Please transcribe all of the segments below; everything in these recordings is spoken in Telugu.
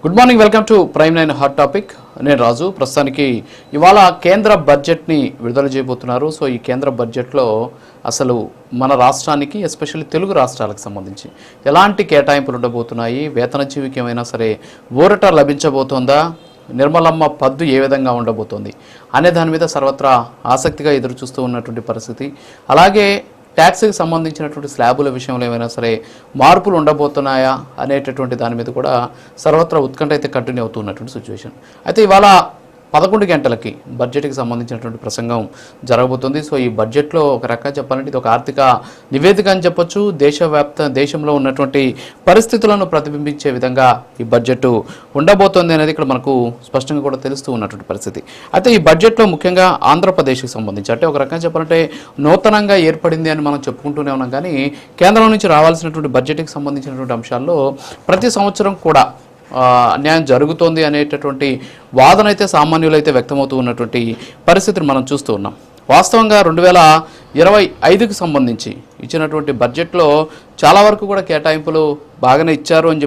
Good morning, welcome to prime 9 hot topic. నేను రాజు. ప్రస్తుతానికి ఇవాళ కేంద్ర బడ్జెట్ని విడుదల చేయబోతున్నారు. సో ఈ కేంద్ర బడ్జెట్లో అసలు మన రాష్ట్రానికి, ఎస్పెషల్లీ తెలుగు రాష్ట్రాలకు సంబంధించి ఎలాంటి కేటాయింపులు ఉండబోతున్నాయి, వేతన జీవికి ఏమైనా సరే ఊరట లభించబోతోందా, నిర్మలమ్మ పద్దు ఏ విధంగా ఉండబోతోంది అనే దాని మీద సర్వత్రా ఆసక్తిగా ఎదురు చూస్తూ ఉన్నటువంటి పరిస్థితి. అలాగే ట్యాక్స్కి సంబంధించినటువంటి స్లాబుల విషయంలో ఏమైనా సరే మార్పులు ఉండబోతున్నాయా అనేటటువంటి దాని మీద కూడా సర్వత్రా ఉత్కంఠ అయితే కంటిన్యూ అవుతున్నటువంటి సిచ్యువేషన్. అయితే ఇవాళ 11 గంటలకి బడ్జెట్కి సంబంధించినటువంటి ప్రసంగం జరగబోతుంది. సో ఈ బడ్జెట్లో ఒక రకంగా చెప్పాలంటే ఇది ఒక ఆర్థిక నివేదిక అని చెప్పొచ్చు. దేశంలో ఉన్నటువంటి పరిస్థితులను ప్రతిబింబించే విధంగా ఈ బడ్జెట్ ఉండబోతోంది అనేది ఇక్కడ మనకు స్పష్టంగా కూడా తెలుస్తూ ఉన్నటువంటి పరిస్థితి. అయితే ఈ బడ్జెట్లో ముఖ్యంగా ఆంధ్రప్రదేశ్కి సంబంధించి అంటే ఒక రకంగా చెప్పాలంటే నూతనంగా ఏర్పడింది అని మనం చెప్పుకుంటూనే ఉన్నాం. కానీ కేంద్రం నుంచి రావాల్సినటువంటి బడ్జెట్కి సంబంధించినటువంటి అంశాల్లో ప్రతి సంవత్సరం కూడా అన్యాయం జరుగుతోంది అనేటటువంటి వాదన అయితే సామాన్యులైతే వ్యక్తమవుతూ ఉన్నటువంటి పరిస్థితిని మనం చూస్తూ ఉన్నాం. వాస్తవంగా 2025కి సంబంధించి ఇచ్చినటువంటి బడ్జెట్లో చాలా వరకు కూడా కేటాయింపులు బాగానే ఇచ్చారు అని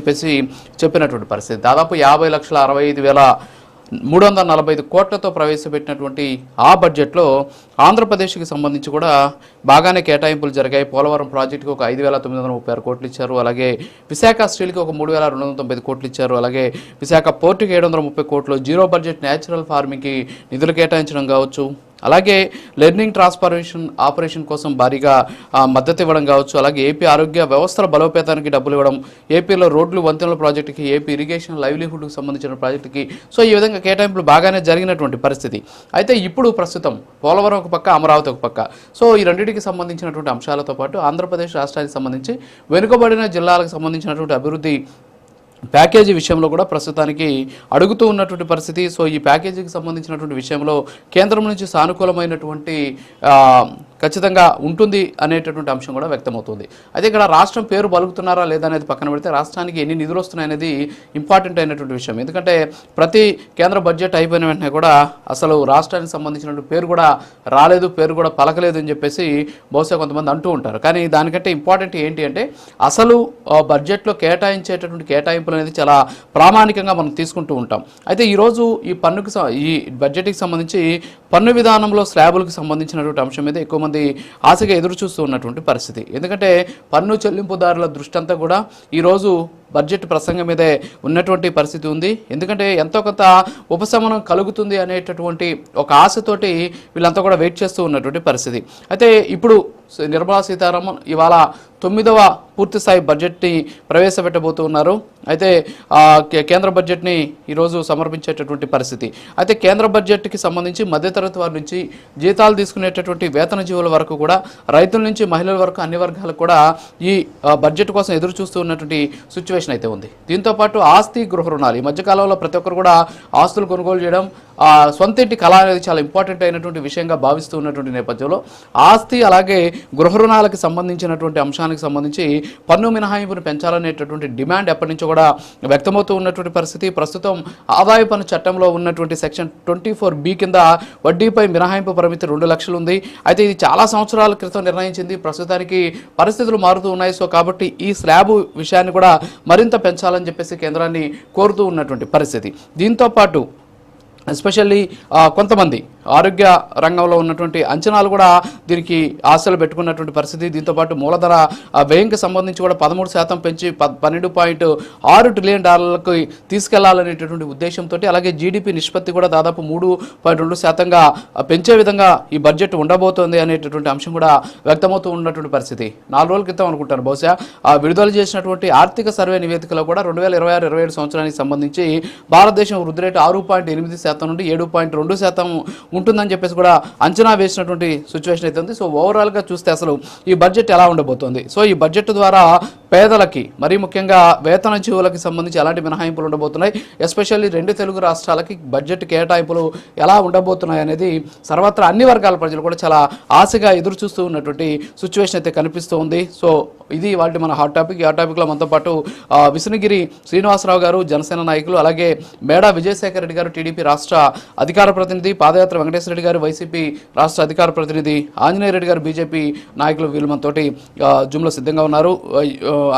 చెప్పినటువంటి పరిస్థితి. దాదాపు 50,65,345 కోట్లతో ప్రవేశపెట్టినటువంటి ఆ బడ్జెట్లో ఆంధ్రప్రదేశ్కి సంబంధించి కూడా బాగానే కేటాయింపులు జరిగాయి. పోలవరం ప్రాజెక్టుకి ఒక 5,936 కోట్లు ఇచ్చారు. అలాగే విశాఖ స్టీల్కి ఒక 3,290 కోట్లు ఇచ్చారు. అలాగే విశాఖ పోర్టుకి 730 కోట్లు, జీరో బడ్జెట్ న్యాచురల్ ఫార్మింగ్కి నిధులు కేటాయించడం కావచ్చు, అలాగే లెర్నింగ్ ట్రాన్స్ఫర్మేషన్ ఆపరేషన్ కోసం భారీగా మద్దతు ఇవ్వడం కావచ్చు, అలాగే ఏపీ ఆరోగ్య వ్యవస్థల బలోపేతానికి డబ్బులు ఇవ్వడం, ఏపీలో రోడ్లు వంతెనల ప్రాజెక్టుకి, ఏపీ ఇరిగేషన్ లైవ్లీహుడ్కి సంబంధించిన ప్రాజెక్టుకి, సో ఈ విధంగా కేటాయింపులు బాగానే జరిగినటువంటి పరిస్థితి. అయితే ఇప్పుడు ప్రస్తుతం పోలవరం ఒక పక్క, అమరావతి ఒక పక్క, సో ఈ రెండింటికి సంబంధించినటువంటి అంశాలతో పాటు ఆంధ్రప్రదేశ్ రాష్ట్రానికి సంబంధించి వెనుకబడిన జిల్లాలకు సంబంధించినటువంటి అభివృద్ధి ప్యాకేజీ విషయంలో కూడా ప్రస్తుతానికి అడుగుతూ ఉన్నటువంటి పరిస్థితి. సో ఈ ప్యాకేజీకి సంబంధించినటువంటి విషయంలో కేంద్రం నుంచి సానుకూలమైనటువంటి ఖచ్చితంగా ఉంటుంది అనేటటువంటి అంశం కూడా వ్యక్తమవుతుంది. అయితే ఇక్కడ రాష్ట్రం పేరు పలుకుతున్నారా లేదా అనేది పక్కన పెడితే రాష్ట్రానికి ఎన్ని నిధులు వస్తున్నాయి అనేది ఇంపార్టెంట్ అయినటువంటి విషయం. ఎందుకంటే ప్రతి కేంద్ర బడ్జెట్ అయిపోయిన వెంటనే కూడా అసలు రాష్ట్రానికి సంబంధించినటువంటి పేరు కూడా రాలేదు, పేరు కూడా పలకలేదు అని చెప్పేసి బహుశా కొంతమంది అంటూ ఉంటారు. కానీ దానికంటే ఇంపార్టెంట్ ఏంటి అంటే అసలు బడ్జెట్లో కేటాయించేటటువంటి కేటాయింపులు అనేది చాలా ప్రామాణికంగా మనం తీసుకుంటూ ఉంటాం. అయితే ఈరోజు ఈ బడ్జెట్కి సంబంధించి పన్ను విధానంలో స్లాబులకు సంబంధించినటువంటి అంశం మీద ఎక్కువ మంది ఆశగా ఎదురు చూస్తూ ఉన్నటువంటి పరిస్థితి. ఎందుకంటే పన్ను చెల్లింపుదారుల దృష్టి అంతా కూడా ఈరోజు బడ్జెట్ ప్రసంగం మీదే ఉన్నటువంటి పరిస్థితి ఉంది. ఎందుకంటే ఎంతో కొంత ఉపశమనం కలుగుతుంది అనేటటువంటి ఒక ఆశతోటి వీళ్ళంతా కూడా వెయిట్ చేస్తూ ఉన్నటువంటి పరిస్థితి. అయితే ఇప్పుడు నిర్మలా సీతారామన్ ఇవాళ 9వ పూర్తిస్థాయి బడ్జెట్ని ప్రవేశపెట్టబోతూ ఉన్నారు. అయితే కేంద్ర బడ్జెట్ని ఈరోజు సమర్పించేటటువంటి పరిస్థితి. అయితే కేంద్ర బడ్జెట్కి సంబంధించి మధ్యతరగతి వారి నుంచి జీతాలు తీసుకునేటటువంటి వేతన జీవుల వరకు కూడా, రైతుల నుంచి మహిళల వరకు అన్ని వర్గాలకు కూడా ఈ బడ్జెట్ కోసం ఎదురు చూస్తూ ఉన్నటువంటి సిచ్యువేషన్ అయితే ఉంది. దీంతోపాటు ఆస్తి, గృహ రుణాలు, ఈ మధ్యకాలంలో ప్రతి ఒక్కరు కూడా ఆస్తులు కొనుగోలు చేయడం, సొంత ఇంటి కళ అనేది చాలా ఇంపార్టెంట్ అయినటువంటి విషయంగా భావిస్తూ ఉన్నటువంటి నేపథ్యంలో ఆస్తి అలాగే గృహ రుణాలకు సంబంధించినటువంటి అంశానికి సంబంధించి పన్ను మినహాయింపును పెంచాలనేటటువంటి డిమాండ్ ఎప్పటి నుంచో కూడా వ్యక్తమవుతూ ఉన్నటువంటి పరిస్థితి. ప్రస్తుతం ఆదాయ పన్ను చట్టంలో ఉన్నటువంటి సెక్షన్ 24B కింద వడ్డీపై మినహాయింపు పరిమితి 2 లక్షలు ఉంది. అయితే ఇది చాలా సంవత్సరాల క్రితం నిర్ణయించింది. ప్రస్తుతానికి పరిస్థితులు మారుతూ ఉన్నాయి. సో కాబట్టి ఈ స్లాబ్ విషయాన్ని కూడా మరింత పెంచాలని చెప్పేసి కేంద్రాన్ని కోరుతూ ఉన్నటువంటి పరిస్థితి. దీంతోపాటు ఎస్పెషల్లీ కొంతమంది ఆరోగ్య రంగంలో ఉన్నటువంటి అంచనాలు కూడా దీనికి ఆశలు పెట్టుకున్నటువంటి పరిస్థితి. దీంతోపాటు మూలధన వ్యయంకి సంబంధించి కూడా 13% పెంచి $12.6 ట్రిలియన్ తీసుకెళ్లాలనేటటువంటి ఉద్దేశంతో, అలాగే జీడిపి నిష్పత్తి కూడా దాదాపు 3.2%గా పెంచే విధంగా ఈ బడ్జెట్ ఉండబోతోంది అనేటటువంటి అంశం కూడా వ్యక్తమవుతూ ఉన్నటువంటి పరిస్థితి. 4 రోజుల క్రితం అనుకుంటాను బహుశా విడుదల చేసినటువంటి ఆర్థిక సర్వే నివేదికలో కూడా 2026-27 సంవత్సరానికి సంబంధించి భారతదేశం వృద్ధి రేటు 6.8% నుండి 7.2% ఉంటుందని చెప్పేసి కూడా అంచనా వేసినటువంటి సిచ్యువేషన్ అయితే ఉంది. సో ఓవరాల్గా చూస్తే అసలు ఈ బడ్జెట్ ఎలా ఉండబోతోంది, సో ఈ బడ్జెట్ ద్వారా పేదలకి మరీ ముఖ్యంగా వేతన జీవులకి సంబంధించి ఎలాంటి మినహాయింపులు ఉండబోతున్నాయి, ఎస్పెషల్లీ 2 తెలుగు రాష్ట్రాలకి బడ్జెట్ కేటాయింపులు ఎలా ఉండబోతున్నాయి అనేది సర్వత్రా అన్ని వర్గాల ప్రజలు కూడా చాలా ఆశగా ఎదురు చూస్తూ ఉన్నటువంటి సిచ్యువేషన్ అయితే కనిపిస్తూ ఉంది. సో ఇది వాటి మన హాట్ టాపిక్. ఈ హాట్ టాపిక్లో మనతో పాటు విష్ణుగిరి శ్రీనివాసరావు గారు జనసేన నాయకులు, అలాగే మేడా విజయశేఖర రెడ్డి గారు టీడీపీ రాష్ట్ర అధికార ప్రతినిధి, పాదయాత్ర వెంకటేశ్వర రెడ్డి గారు వైసీపీ రాష్ట్ర అధికార ప్రతినిధి, ఆంజనేయ రెడ్డి గారు బీజేపీ నాయకులు, వీళ్ళు మనతోటి జూమ్లో సిద్ధంగా ఉన్నారు.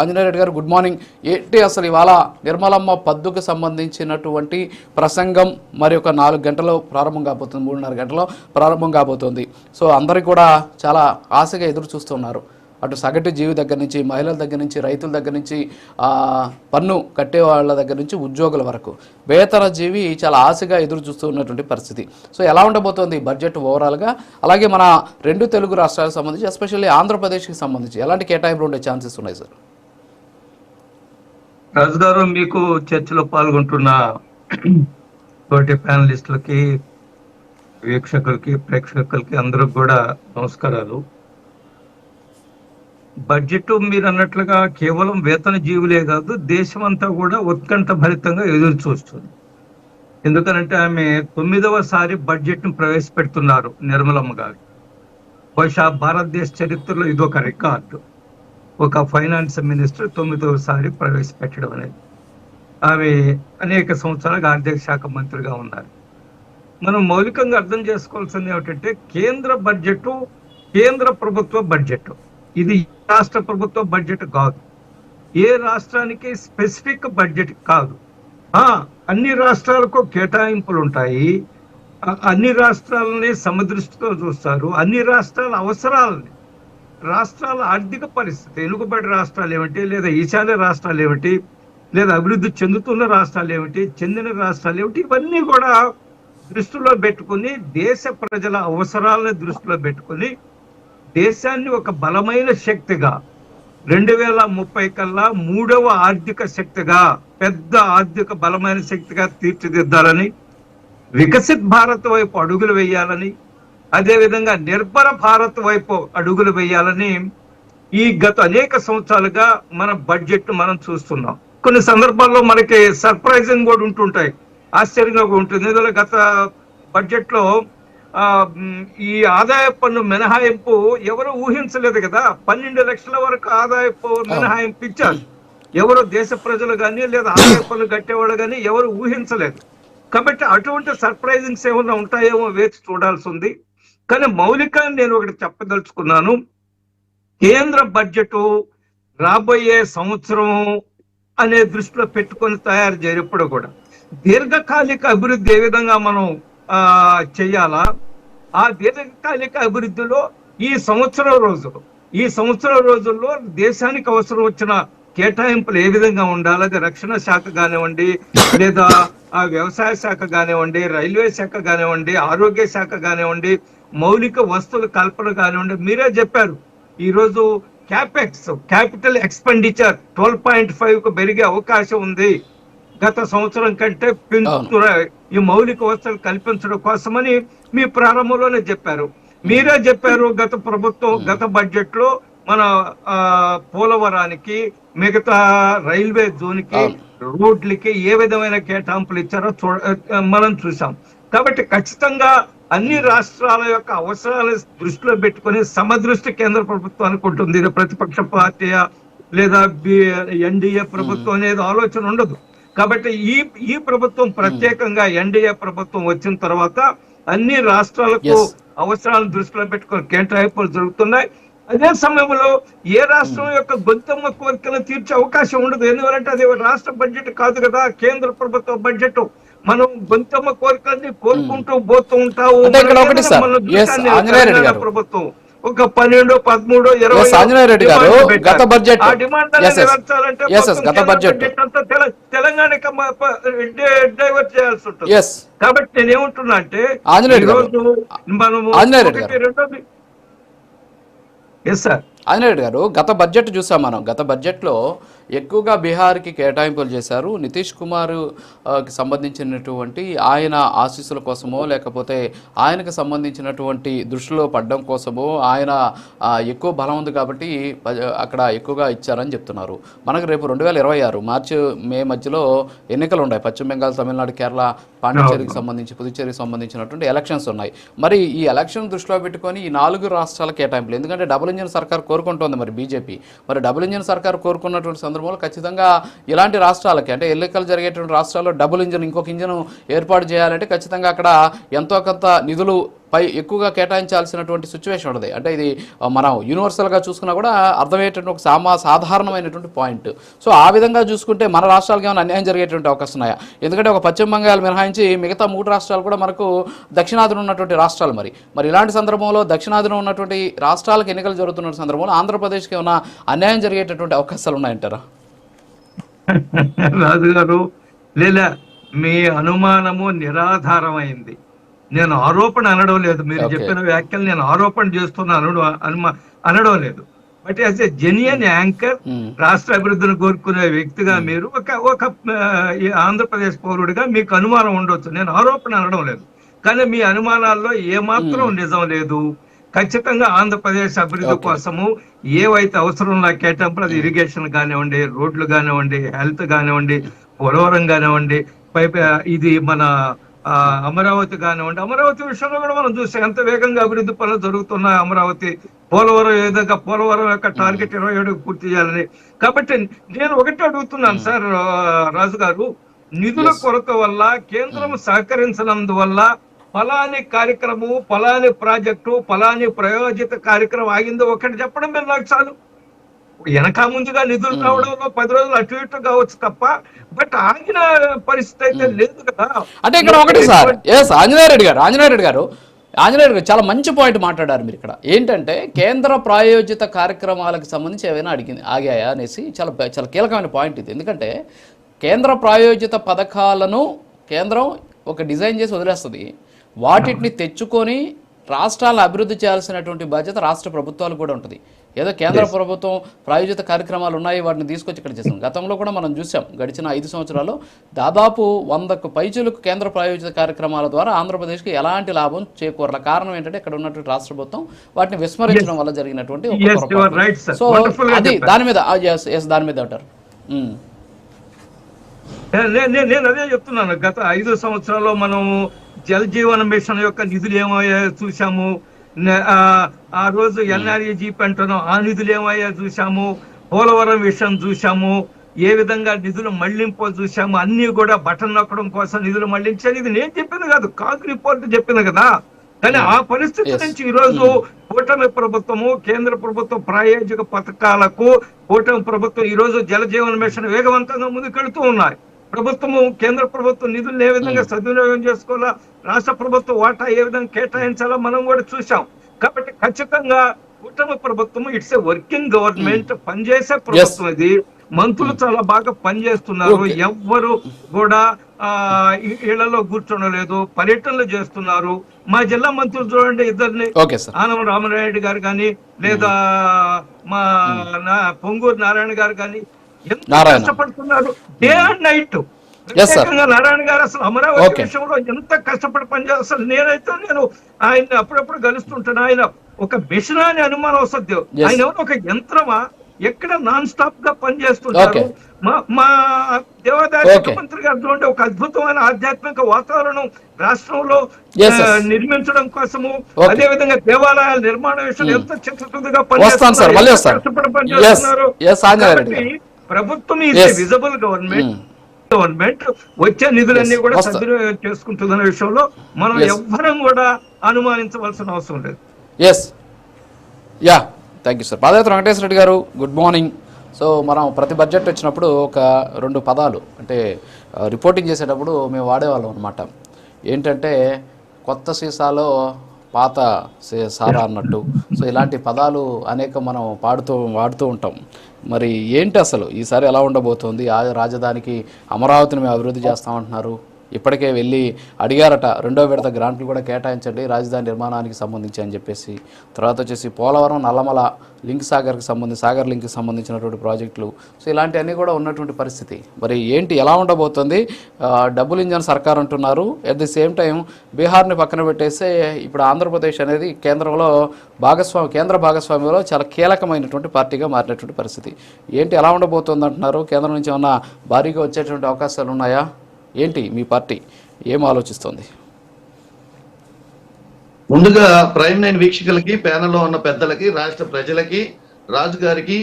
ఆంజనేయ రెడ్డి గారు గుడ్ మార్నింగ్. ఏంటి అసలు ఇవాళ నిర్మలమ్మ పద్దుకు సంబంధించినటువంటి ప్రసంగం మరి ఒక 4 గంటల్లో ప్రారంభం కాబోతుంది, 3:30 గంటల్లో ప్రారంభం కాబోతుంది. సో అందరికీ కూడా చాలా ఆశగా ఎదురు చూస్తున్నారు. అటు సగటు జీవి దగ్గర నుంచి, మహిళల దగ్గర నుంచి, రైతుల దగ్గర నుంచి, పన్ను కట్టే వాళ్ళ దగ్గర నుంచి ఉద్యోగుల వరకు వేతన జీవి చాలా ఆశగా ఎదురు చూస్తూ ఉన్నటువంటి పరిస్థితి. సో ఎలా ఉండబోతోంది బడ్జెట్ ఓవరాల్గా, అలాగే మన 2 తెలుగు రాష్ట్రాలకు సంబంధించి ఎస్పెషల్లీ ఆంధ్రప్రదేశ్కి సంబంధించి ఎలాంటి కేటాయింపులు ఉండే ఛాన్సెస్ ఉన్నాయి సార్? రాజు గారు, మీకు చర్చలో పాల్గొంటున్న తోటి ప్యానలిస్టులకి, వీక్షకులకి, ప్రేక్షకులకి అందరికి కూడా నమస్కారాలు. బడ్జెట్ మీరు అన్నట్లుగా కేవలం వేతన జీవులే కాదు, దేశం అంతా కూడా ఉత్కంఠ భరితంగా ఎదురు చూస్తుంది. ఎందుకనంటే ఆమె 9వసారి బడ్జెట్ ను ప్రవేశపెడుతున్నారు నిర్మలమ్మ గారు. బహుశా భారతదేశ చరిత్రలో ఇదొక రికార్డు. ఒక ఫైనాన్స్ మినిస్టర్ 9వసారి ప్రవేశపెట్టడం అనేది. ఆమె అనేక సంవత్సరాలుగా ఆర్థిక శాఖ మంత్రిగా ఉన్నారు. మనం మౌలికంగా అర్థం చేసుకోవాల్సింది ఏమిటంటే, కేంద్ర బడ్జెట్ కేంద్ర ప్రభుత్వ బడ్జెట్, ఇది రాష్ట్ర ప్రభుత్వ బడ్జెట్ కాదు. ఏ రాష్ట్రానికి స్పెసిఫిక్ బడ్జెట్ కాదు. అన్ని రాష్ట్రాలకు కేటాయింపులు ఉంటాయి. అన్ని రాష్ట్రాలని సమదృష్టితో చూస్తారు. అన్ని రాష్ట్రాల అవసరాలని, రాష్ట్రాల ఆర్థిక పరిస్థితి, వెనుకబడి రాష్ట్రాలు ఏమిటి, లేదా ఈశాన్య రాష్ట్రాలు ఏమిటి, లేదా అభివృద్ధి చెందుతున్న రాష్ట్రాలు ఏమిటి, చెందిన రాష్ట్రాలు ఏమిటి, ఇవన్నీ కూడా దృష్టిలో పెట్టుకుని, దేశ ప్రజల అవసరాలను దృష్టిలో పెట్టుకుని దేశాన్ని ఒక బలమైన శక్తిగా 2030 కల్లా 3వ ఆర్థిక శక్తిగా, పెద్ద ఆర్థిక బలమైన శక్తిగా తీర్చిదిద్దాలని, వికసిత్ భారత్ వైపు అడుగులు వేయాలని, అదేవిధంగా నిర్భర భారత్ వైపు అడుగులు వేయాలని ఈ గత అనేక సంవత్సరాలుగా మన బడ్జెట్ మనం చూస్తున్నాం. కొన్ని సందర్భాల్లో మనకి సర్ప్రైజింగ్ కూడా ఉంటుంటాయి, ఆశ్చర్యంగా ఉంటుంది. ఎందుకంటే గత బడ్జెట్ లో ఈ ఆదాయ పన్ను మినహాయింపు ఎవరు ఊహించలేదు కదా. 12 లక్షల వరకు ఆదాయపు మినహాయింపు ఇచ్చారు. ఎవరు దేశ ప్రజలు కానీ లేదా ఆదాయ పన్ను కట్టేవాళ్ళు కానీ ఎవరు ఊహించలేదు. కాబట్టి అటువంటి సర్ప్రైజింగ్స్ ఏమైనా ఉంటాయేమో వేచి చూడాల్సి ఉంది. కానీ మౌలికంగా నేను ఒకటి చెప్పదలుచుకున్నాను. కేంద్ర బడ్జెట్ రాబోయే సంవత్సరం అనే దృష్టిలో పెట్టుకొని తయారు చేయప్పుడు కూడా దీర్ఘకాలిక అభివృద్ధి ఏ విధంగా మనం చెయ్యాలా, ఆ దీర్ఘకాలిక అభివృద్ధిలో ఈ సంవత్సరం రోజుల్లో దేశానికి అవసరం వచ్చిన కేటాయింపులు ఏ విధంగా ఉండాలి, అది రక్షణ శాఖ కానివ్వండి, లేదా వ్యవసాయ శాఖ కానివ్వండి, రైల్వే శాఖ కానివ్వండి, ఆరోగ్య శాఖ కానివ్వండి, మౌలిక వస్తువుల కల్పన కానివ్వండి. మీరే చెప్పారు, ఈరోజు క్యాపిటల్ ఎక్స్పెండిచర్ 12.5కు పెరిగే అవకాశం ఉంది గత సంవత్సరం కంటే. ఈ మౌలిక వస్తువులు కల్పించడం కోసమని మీ ప్రారంభంలోనే చెప్పారు. మీరే చెప్పారు, గత బడ్జెట్ లో మన పోలవరానికి, మిగతా రైల్వే జోన్కి, రోడ్లకి ఏ విధమైన కేటాయింపులు ఇచ్చారో మనం చూసాం. కాబట్టి ఖచ్చితంగా అన్ని రాష్ట్రాల యొక్క అవసరాలను దృష్టిలో పెట్టుకుని సమదృష్టి కేంద్ర ప్రభుత్వానికి ఉంటుంది. ఇది ప్రతిపక్ష పార్టీ లేదా ఎన్డీఏ ప్రభుత్వం అనేది ఆలోచన ఉండదు. కాబట్టి ఈ ప్రభుత్వం ప్రత్యేకంగా ఎన్డీఏ ప్రభుత్వం వచ్చిన తర్వాత అన్ని రాష్ట్రాలకు అవసరాలను దృష్టిలో పెట్టుకుని కేటాయింపులు జరుగుతున్నాయి. అదే సమయంలో ఏ రాష్ట్రం యొక్క గొంతమ్మ కోరికలను తీర్చే అవకాశం ఉండదు. ఎందుకంటే అది రాష్ట్ర బడ్జెట్ కాదు కదా, కేంద్ర ప్రభుత్వ బడ్జెట్. మనం గొంతమ్మ కోరికలన్నీ కోరుకుంటూ పోతూ ఉంటాము. ప్రభుత్వం ఒక 12, 13, 20 గత బడ్జెట్ ఆ డిమాండ్ తెలంగాణకి డైవర్ట్ చేయాల్సి ఉంటుంది. కాబట్టి నేనేమంటున్నా అంటే ఈరోజు మనము ఆంజనేయ రెడ్డి గారు, గత బడ్జెట్ చూసాం మనం. గత బడ్జెట్లో ఎక్కువగా బీహార్కి కేటాయింపులు చేశారు. నితీష్ కుమార్కి సంబంధించినటువంటి ఆయన ఆశీస్సుల కోసమో, లేకపోతే ఆయనకు సంబంధించినటువంటి దృష్టిలో పడడం కోసమో, ఆయన ఎక్కువ బలం ఉంది కాబట్టి అక్కడ ఎక్కువగా ఇచ్చారని చెప్తున్నారు. మనకు రేపు 2026 మార్చి మే మధ్యలో ఎన్నికలు ఉన్నాయి. పశ్చిమ బెంగాల్, తమిళనాడు, కేరళ, పాండిచేరికి సంబంధించి, పుదుచ్చేరికి సంబంధించినటువంటి ఎలక్షన్స్ ఉన్నాయి. మరి ఈ ఎలక్షన్ దృష్టిలో పెట్టుకొని ఈ 4 రాష్ట్రాల కేటాయింపులు, ఎందుకంటే డబుల్ ఇంజిన్ సర్కార్ కోరుకుంటోంది మరి బీజేపీ. మరి డబుల్ ఇంజిన్ సర్కార్ కోరుకున్నటువంటి సందర్భంలో ఖచ్చితంగా ఇలాంటి రాష్ట్రాలకి, అంటే ఎన్నికలు జరిగేటువంటి రాష్ట్రాల్లో డబుల్ ఇంజిన్, ఇంకొక ఇంజిన్ ఏర్పాటు చేయాలంటే ఖచ్చితంగా అక్కడ ఎంతో కొంత నిధులు ఎక్కువగా కేటాయించాల్సినటువంటి సిచ్యువేషన్ ఉంటుంది. అంటే ఇది మనం యూనివర్సల్గా చూసుకున్నా కూడా అర్థమయ్యేటువంటి ఒక సాధారణమైనటువంటి పాయింట్. సో ఆ విధంగా చూసుకుంటే మన రాష్ట్రాలకు ఏమైనా అన్యాయం జరిగేటువంటి అవకాశం ఉన్నాయా? ఎందుకంటే ఒక పశ్చిమ బంగాల్ మినహాయించి మిగతా 3 రాష్ట్రాలు కూడా మనకు దక్షిణాదిన ఉన్నటువంటి రాష్ట్రాలు. మరి ఇలాంటి సందర్భంలో దక్షిణాదిన ఉన్నటువంటి రాష్ట్రాలకు ఎన్నికలు జరుగుతున్న సందర్భంలో ఆంధ్రప్రదేశ్కి ఏమైనా అన్యాయం జరిగేటటువంటి అవకాశాలు ఉన్నాయంటారా? రాజు గారు, లేదా మీ అనుమానము నిరాధారమైంది. నేను ఆరోపణ అనడం లేదు. మీరు చెప్పిన వ్యాఖ్యలు నేను ఆరోపణ చేస్తున్నాను అనడం లేదు. But as a genuine anchor, రాష్ట్ర అభివృద్ధిని కోరుకునే వ్యక్తిగా మీరు ఒక ఆంధ్రప్రదేశ్ పౌరుడిగా మీకు అనుమానం ఉండొచ్చు. నేను ఆరోపణ అనడం లేదు, కానీ మీ అనుమానాల్లో ఏమాత్రం నిజం లేదు. ఖచ్చితంగా ఆంధ్రప్రదేశ్ అభివృద్ధి కోసము ఏవైతే అవసరంలో కేటాయింపులు, అది ఇరిగేషన్ కానివ్వండి, రోడ్లు కానివ్వండి, హెల్త్ కానివ్వండి, పోలవరం కానివ్వండి, ఇది మన అమరావతి కానివ్వండి. అమరావతి విషయంలో కూడా మనం చూసాం ఎంత వేగంగా అభివృద్ధి పనులు జరుగుతున్నాయి. అమరావతి, పోలవరం, ఏ విధంగా పోలవరం యొక్క టార్గెట్ 27 పూర్తి చేయాలని. కాబట్టి నేను ఒకటి అడుగుతున్నాను సార్ రాజు గారు, నిధుల కొరత వల్ల, కేంద్రం సహకరించనందువల్ల ఫలాని కార్యక్రమం, ఫలాని ప్రాజెక్టు, ఫలాని ప్రయోజిత కార్యక్రమం ఆగిందో ఒకటి చెప్పడం మీరు నాకు చాలు. వెనక ముందుగా నిధులు రావడంలో 10 రోజులు అటు ఇటు కావచ్చు తప్ప, బట్ ఆగిన పరిస్థితి అయితే లేదు కదా. అంటే ఇక్కడ ఒకటి సార్, ఆంజనేయ రెడ్డి గారు చాలా మంచి పాయింట్ మాట్లాడారు మీరు ఇక్కడ. ఏంటంటే కేంద్ర ప్రాయోజిత కార్యక్రమాలకు సంబంధించి ఏమైనా ఆగాయా అనేసి చాలా కీలకమైన పాయింట్ ఇది. ఎందుకంటే కేంద్ర ప్రాయోజిత పథకాలను కేంద్రం ఒక డిజైన్ చేసి వదిలేస్తుంది. వాటిని తెచ్చుకొని రాష్ట్రాలను అభివృద్ధి చేయాల్సినటువంటి బాధ్యత రాష్ట్ర ప్రభుత్వాలు కూడా ఉంటుంది. ఏదో కేంద్ర ప్రభుత్వం ప్రాయోజిత కార్యక్రమాలు ఉన్నాయి, వాటిని తీసుకొచ్చి ఇక్కడ చేస్తాం. గతంలో కూడా మనం చూసాం, గడిచిన 5 సంవత్సరాల్లో దాదాపు 100కు పైచులకు కేంద్ర ప్రాయోజిత కార్యక్రమాల ద్వారా ఆంధ్రప్రదేశ్కి ఎలాంటి లాభం చేకూరాల. కారణం ఏంటంటే ఇక్కడ ఉన్నటువంటి రాష్ట్ర ప్రభుత్వం వాటిని విస్మరించడం వల్ల జరిగినటువంటి సో అది దాని మీద అంటారు. నేను అదే చెప్తున్నాను. గత 5 సంవత్సరాల్లో మనం జల్ జీవన్ మిషన్ యొక్క నిధులు ఏమయ్యాయో చూసాము. ఆ రోజు ఎన్ఆర్ఈజీపీ అంటున్నాం, ఆ నిధులు ఏమయ్యా చూసాము. పోలవరం విషయం చూసాము, ఏ విధంగా నిధులు మళ్లింపో చూసాము. అన్ని కూడా బటన్ నొక్కడం కోసం నిధులు మళ్లించారు. ఇది నేను చెప్పింది కాదు, కాగ్ రిపోర్ట్ చెప్పింది కదా. కానీ ఆ పరిస్థితి నుంచి ఈరోజు కూటమి ప్రభుత్వము, కేంద్ర ప్రభుత్వ ప్రాయోజిక పథకాలకు కూటమి ప్రభుత్వం ఈరోజు జల జీవన్ మిషన్ వేగవంతంగా ముందుకెళ్తూ ఉన్నాయి. ప్రభుత్వము, కేంద్ర ప్రభుత్వం నిధులను ఏ విధంగా సద్వినియోగం చేసుకోవాలా, రాష్ట్ర ప్రభుత్వం వాటా ఏ విధంగా కేటాయించాలో మనం కూడా చూసాం. కాబట్టి ఖచ్చితంగా కూటమి ప్రభుత్వం ఇట్స్ ఏ వర్కింగ్ గవర్నమెంట్, పనిచేసే ప్రభుత్వం. ఇది మంత్రులు చాలా బాగా పనిచేస్తున్నారు. ఎవ్వరు కూడా ఇళ్లలో కూర్చోడం లేదు, పర్యటనలు చేస్తున్నారు. మా జిల్లా మంత్రులు చూడండి, ఇద్దరిని, ఆనం రామనాయుడు గారు కానీ, లేదా మా పొంగూరు నారాయణ గారు కానీ ఎంత కష్టపడుతున్నారు డే అండ్ నైట్. ప్రత్యేకంగా నారాయణ గారు అసలు అమరావతి విషయంలో ఎంత కష్టపడి పనిచేస్తారు. నేను ఆయన అప్పుడప్పుడు కలుస్తుంటాను. ఆయన ఒక మిషన్ అని అనుమానం వస్తుంది. ఆయన ఒక యంత్రమా, ఎక్కడ నాన్ స్టాప్ గా పనిచేస్తుంటారు. మా దేవాదాయ ముఖ్యమంత్రి గారు చూడండి, ఒక అద్భుతమైన ఆధ్యాత్మిక వాతావరణం రాష్ట్రంలో నిర్మించడం కోసము, అదే విధంగా దేవాలయాల నిర్మాణ విషయంలో ఎంత చిత్తశుద్ధిగా పనిచేస్తున్నారు, కష్టపడి పనిచేస్తున్నారు. కాబట్టి ప్రభుత్వం ఈజ్ విజిబుల్ గవర్నమెంట్ వచ్చే నిధులన్నీ కూడా సద్వినియోగం చేసుకుంటుందనే విషయంలో మనం ఎవ్వరం కూడా అనుమానించవలసిన అవసరం లేదు. Thank you sir. Padayatra Venkateswara Reddy గారు, గుడ్ మార్నింగ్. సో మనం ప్రతి బడ్జెట్ వచ్చినప్పుడు ఒక 2 పదాలు అంటే రిపోర్టింగ్ చేసేటప్పుడు మేము వాడేవాళ్ళం అనమాట. ఏంటంటే కొత్త సీసాలో పాత సారా అన్నట్టు. సో ఇలాంటి పదాలు అనేక మనం వాడుతూ ఉంటాం. మరి ఏంటి అసలు ఈసారి ఎలా ఉండబోతోంది? రాజధానికి అమరావతిని మేము అభివృద్ధి చేస్తామంటున్నారు. ఇప్పటికే వెళ్ళి అడిగారట, 2వ విడత గ్రాంట్లు కూడా కేటాయించండి రాజధాని నిర్మాణానికి సంబంధించి అని చెప్పేసి. తర్వాత వచ్చేసి పోలవరం, నల్లమల లింక్ సాగర్ లింక్కి సంబంధించినటువంటి ప్రాజెక్టులు. సో ఇలాంటివన్నీ కూడా ఉన్నటువంటి పరిస్థితి. మరి ఏంటి, ఎలా ఉండబోతుంది? డబుల్ ఇంజన్ సర్కార్ అంటున్నారు. అట్ ది సేమ్ టైం బీహార్ని పక్కన పెట్టేస్తే ఇప్పుడు ఆంధ్రప్రదేశ్ అనేది కేంద్ర భాగస్వామ్యంలో చాలా కీలకమైనటువంటి పార్టీగా మారినటువంటి పరిస్థితి. ఏంటి, ఎలా ఉండబోతుంది అంటున్నారు? కేంద్రం నుంచి ఏమన్నా భారీగా వచ్చేటువంటి అవకాశాలు ఉన్నాయా? ఏంటి మీ పార్టీ ఏం ఆలోచిస్తుంది? ముందుగా ప్రైమ్ 9 వీక్షకులకి, ప్యానెల్లో ఉన్న పెద్దలకి, రాష్ట్ర ప్రజలకి, రాజు గారికి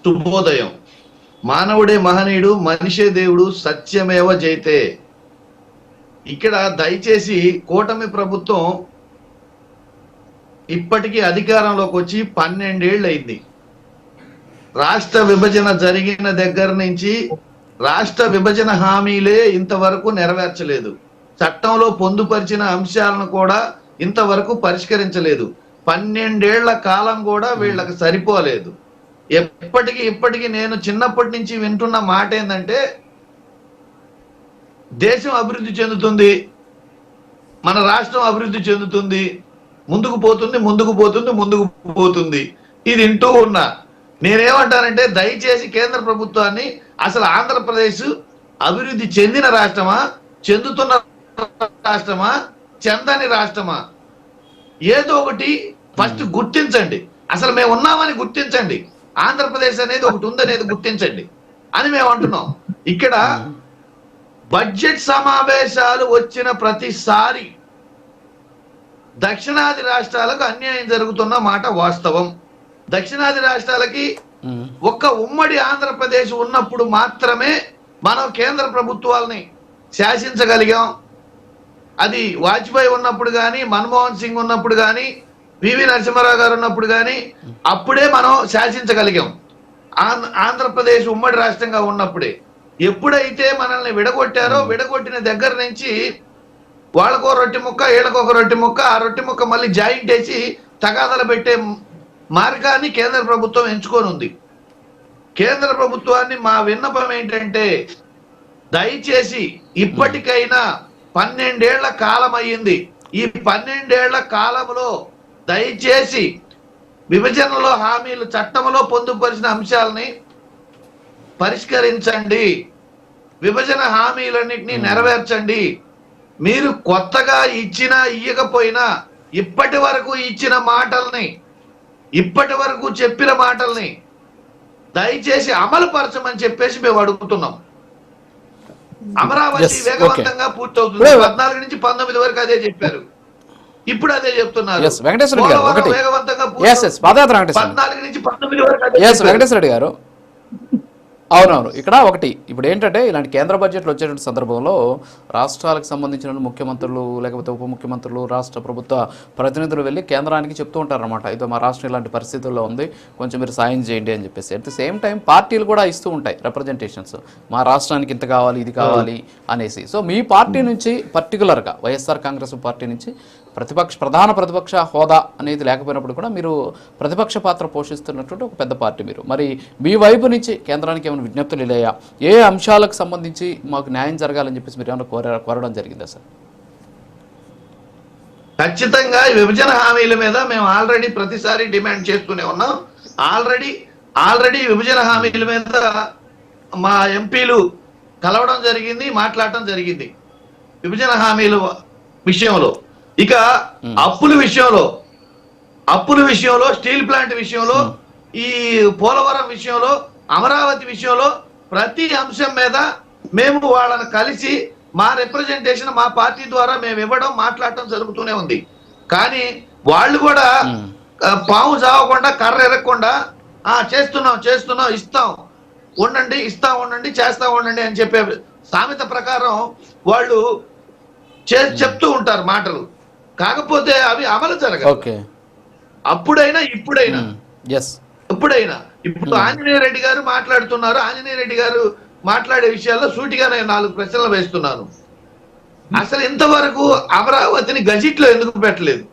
శుభోదయం. మానవుడే మహనీయుడు, మనిషే దేవుడు, సత్యమేవ జైతే. ఇక్కడ దయచేసి కూటమి ప్రభుత్వం ఇప్పటికీ అధికారంలోకి వచ్చి 12 ఏళ్ళు అయింది. రాష్ట్ర విభజన జరిగిన దగ్గర నుంచి రాష్ట్ర విభజన హామీలే ఇంతవరకు నెరవేర్చలేదు. చట్టంలో పొందుపరిచిన అంశాలను కూడా ఇంతవరకు పరిష్కరించలేదు. 12 ఏళ్ల కాలం కూడా వీళ్ళకి సరిపోలేదు. ఇప్పటికీ నేను చిన్నప్పటి నుంచి వింటున్న మాట ఏంటంటే, దేశం అభివృద్ధి చెందుతుంది, మన రాష్ట్రం అభివృద్ధి చెందుతుంది, ముందుకు పోతుంది. ఇది వింటూ ఉన్నా. నేనేమంటానంటే, దయచేసి కేంద్ర ప్రభుత్వాన్ని అసలు ఆంధ్రప్రదేశ్ అభివృద్ధి చెందిన రాష్ట్రమా, చెందుతున్న రాష్ట్రమా, చెందని రాష్ట్రమా, ఏదో ఒకటి ఫస్ట్ గుర్తించండి. అసలు మేము ఉన్నామని గుర్తించండి. ఆంధ్రప్రదేశ్ అనేది ఒకటి ఉందనేది గుర్తించండి అని మేము అంటున్నాం. ఇక్కడ బడ్జెట్ సమావేశాలు వచ్చిన ప్రతిసారి దక్షిణాది రాష్ట్రాలకు అన్యాయం జరుగుతున్న మాట వాస్తవం. దక్షిణాది రాష్ట్రాలకి ఒక్క ఉమ్మడి ఆంధ్రప్రదేశ్ ఉన్నప్పుడు మాత్రమే మనం కేంద్ర ప్రభుత్వాలని శాసించగలిగాం. అది వాజ్పేయి ఉన్నప్పుడు కానీ, మన్మోహన్ సింగ్ ఉన్నప్పుడు కానీ, పివి నరసింహారావు గారు ఉన్నప్పుడు కానీ అప్పుడే మనం శాసించగలిగాం. ఆంధ్రప్రదేశ్ ఉమ్మడి రాష్ట్రంగా ఉన్నప్పుడే. ఎప్పుడైతే మనల్ని విడగొట్టారో, విడగొట్టిన దగ్గర నుంచి వాళ్ళకో రొట్టె ముక్క, వీళ్ళకొక రొట్టె ముక్క, ఆ రొట్టె ముక్క మళ్ళీ జాయింట్ వేసి తగాదాలు పెట్టే మార్గాన్ని కేంద్ర ప్రభుత్వం ఎంచుకొని ఉంది. కేంద్ర ప్రభుత్వాన్ని మా విన్నపం ఏంటంటే, దయచేసి ఇప్పటికైనా 12 ఏళ్ల కాలం అయ్యింది. ఈ 12 ఏళ్ల కాలంలో దయచేసి విభజనలో హామీలు, చట్టంలో పొందుపరిచిన అంశాలని పరిష్కరించండి. విభజన హామీలన్నింటినీ నెరవేర్చండి. మీరు కొత్తగా ఇచ్చినా ఇయ్యకపోయినా ఇప్పటి వరకు ఇచ్చిన మాటల్ని, ఇప్పటి వరకు చెప్పిన మాటల్ని దయచేసి అమలు పరచమని చెప్పేసి మేము అడుగుతున్నాం. అమరావతి వేగవంతంగా పూర్తవుతుంది. 14 నుంచి 19 వరకు అదే చెప్పారు, ఇప్పుడు అదే చెప్తున్నారు. వెంకటేశ్వర రెడ్డి గారు ఒకటి, వేగవంతంగా పాదయాత్ర 14 నుంచి 19 వరకు అదే వెంకటేశ్వర రెడ్డి గారు. అవునవును, ఇక్కడ ఒకటి ఇప్పుడు ఏంటంటే, ఇలాంటి కేంద్ర బడ్జెట్లు వచ్చేటువంటి సందర్భంలో రాష్ట్రాలకు సంబంధించిన ముఖ్యమంత్రులు, లేకపోతే ఉప ముఖ్యమంత్రులు, రాష్ట్ర ప్రభుత్వ ప్రతినిధులు వెళ్ళి కేంద్రానికి చెప్తూ ఉంటారన్నమాట, ఇదో మా రాష్ట్రం ఇలాంటి పరిస్థితుల్లో ఉంది, కొంచెం మీరు సాయం చేయండి అని చెప్పేసి. అట్ ది సేమ్ టైం పార్టీలు కూడా ఇస్తూ ఉంటాయి రిప్రజెంటేషన్స్, మా రాష్ట్రానికి ఇంత కావాలి, ఇది కావాలి అనేసి. సో మీ పార్టీ నుంచి పర్టికులర్గా వైఎస్ఆర్ కాంగ్రెస్ పార్టీ నుంచి ప్రధాన ప్రతిపక్ష హోదా అనేది లేకపోయినప్పుడు కూడా మీరు ప్రతిపక్ష పాత్ర పోషిస్తున్నటువంటి ఒక పెద్ద పార్టీ మీరు. మరి మీ వైపు నుంచి కేంద్రానికి ఏమైనా విజ్ఞప్తులు లేయా? ఏ అంశాలకు సంబంధించి మాకు న్యాయం జరగాలని చెప్పేసి మీరు ఏమైనా కోరడం జరిగిందా సార్? ఖచ్చితంగా విభజన హామీల మీద మేము ఆల్రెడీ ప్రతిసారి డిమాండ్ చేస్తూనే ఉన్నాం. ఆల్రెడీ విభజన హామీల మీద మా ఎంపీలు కలవడం జరిగింది, మాట్లాడటం జరిగింది. విభజన హామీల విషయంలో, ఇక అప్పుల విషయంలో, స్టీల్ ప్లాంట్ విషయంలో, ఈ పోలవరం విషయంలో, అమరావతి విషయంలో ప్రతి అంశం మీద మేము వాళ్ళని కలిసి మా రిప్రజెంటేషన్ మా పార్టీ ద్వారా మేము ఇవ్వడం, మాట్లాడటం జరుగుతూనే ఉంది. కానీ వాళ్ళు కూడా పాము చావకుండా, కర్ర ఎరగకుండా చేస్తున్నాం, ఇస్తాం ఉండండి, చేస్తా ఉండండి అని చెప్పే సామెత ప్రకారం వాళ్ళు చెప్తూ ఉంటారు మాటలు. కాకపోతే అవి అమలు జరగాలి. అప్పుడైనా ఇప్పుడైనా. ఇప్పుడు ఆంజనేయ రెడ్డి గారు మాట్లాడుతున్నారు. ఆంజనేయ రెడ్డి గారు మాట్లాడే విషయాల్లో సూటిగా నేను 4 ప్రశ్నలు వేస్తున్నాను. అసలు ఇంతవరకు అమరావతిని గజిట్లో ఎందుకు పెట్టలేదు?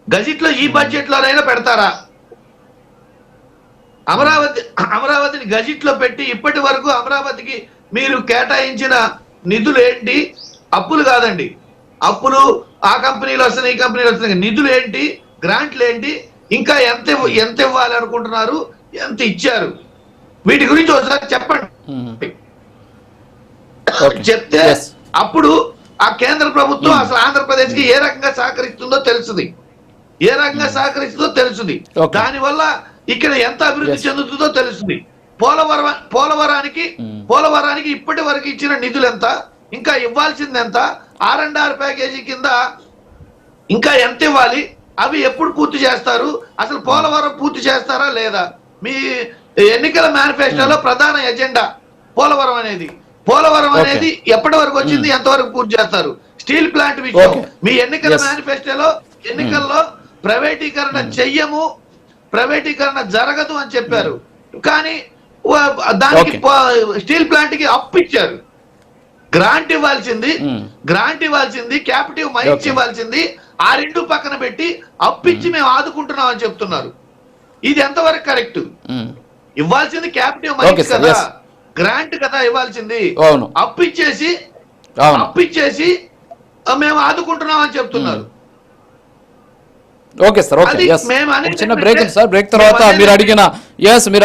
గజిట్లో ఈ బడ్జెట్ లోనైనా పెడతారా? అమరావతిని గజిట్లో పెట్టి ఇప్పటి వరకు అమరావతికి మీరు కేటాయించిన నిధులు ఏంటి? అప్పులు కాదండి, అప్పులు ఆ కంపెనీలు వస్తున్నాయి, ఈ కంపెనీలు వస్తున్నాయి, నిధులు ఏంటి, గ్రాంట్లు ఏంటి, ఇంకా ఎంత ఇవ్వాలి అనుకుంటున్నారు, ఎంత ఇచ్చారు, వీటి గురించి ఒకసారి చెప్పండి. చెప్తే అప్పుడు ఆ కేంద్ర ప్రభుత్వం అసలు ఆంధ్రప్రదేశ్ కి ఏ రకంగా సహకరిస్తుందో తెలుస్తుంది. దానివల్ల ఇక్కడ ఎంత అభివృద్ధి చెందుతుందో తెలుస్తుంది. పోలవరానికి ఇప్పటి వరకు ఇచ్చిన నిధులు ఎంత, ఇంకా ఇవ్వాల్సింది ఎంత, R&R ప్యాకేజీ కింద ఇంకా ఎంత ఇవ్వాలి, అవి ఎప్పుడు పూర్తి చేస్తారు, అసలు పోలవరం పూర్తి చేస్తారా లేదా? మీ ఎన్నికల మేనిఫెస్టోలో ప్రధాన ఎజెండా పోలవరం అనేది. పోలవరం అనేది ఎప్పటి వరకు వచ్చింది, ఎంతవరకు పూర్తి చేస్తారు? స్టీల్ ప్లాంట్ విషయం మీ ఎన్నికల మేనిఫెస్టోలో ఎన్నికల్లో ప్రైవేటీకరణ చెయ్యము, ప్రైవేటీకరణ జరగదు అని చెప్పారు. కానీ దానికి స్టీల్ ప్లాంట్ కి అప్పు ఇచ్చారు. గ్రాంట్ ఇవ్వాల్సింది క్యాపిటివ్ మైన్స్ ఇవ్వాల్సింది ఆ రెండు పక్కన పెట్టి అప్పిచ్చి మేము ఆదుకుంటున్నాం అని చెప్తున్నారు. ఇది ఎంతవరకు కరెక్ట్? ఇవ్వాల్సింది క్యాపిటివ్ మైన్స్ కదా, గ్రాంట్ కదా ఇవ్వాల్సింది. అప్పిచ్చేసి మేము ఆదుకుంటున్నాం అని చెప్తున్నారు. Okay sir, okay. చిన్న బ్రేక్ సార్. బ్రేక్ తర్వాత మీరు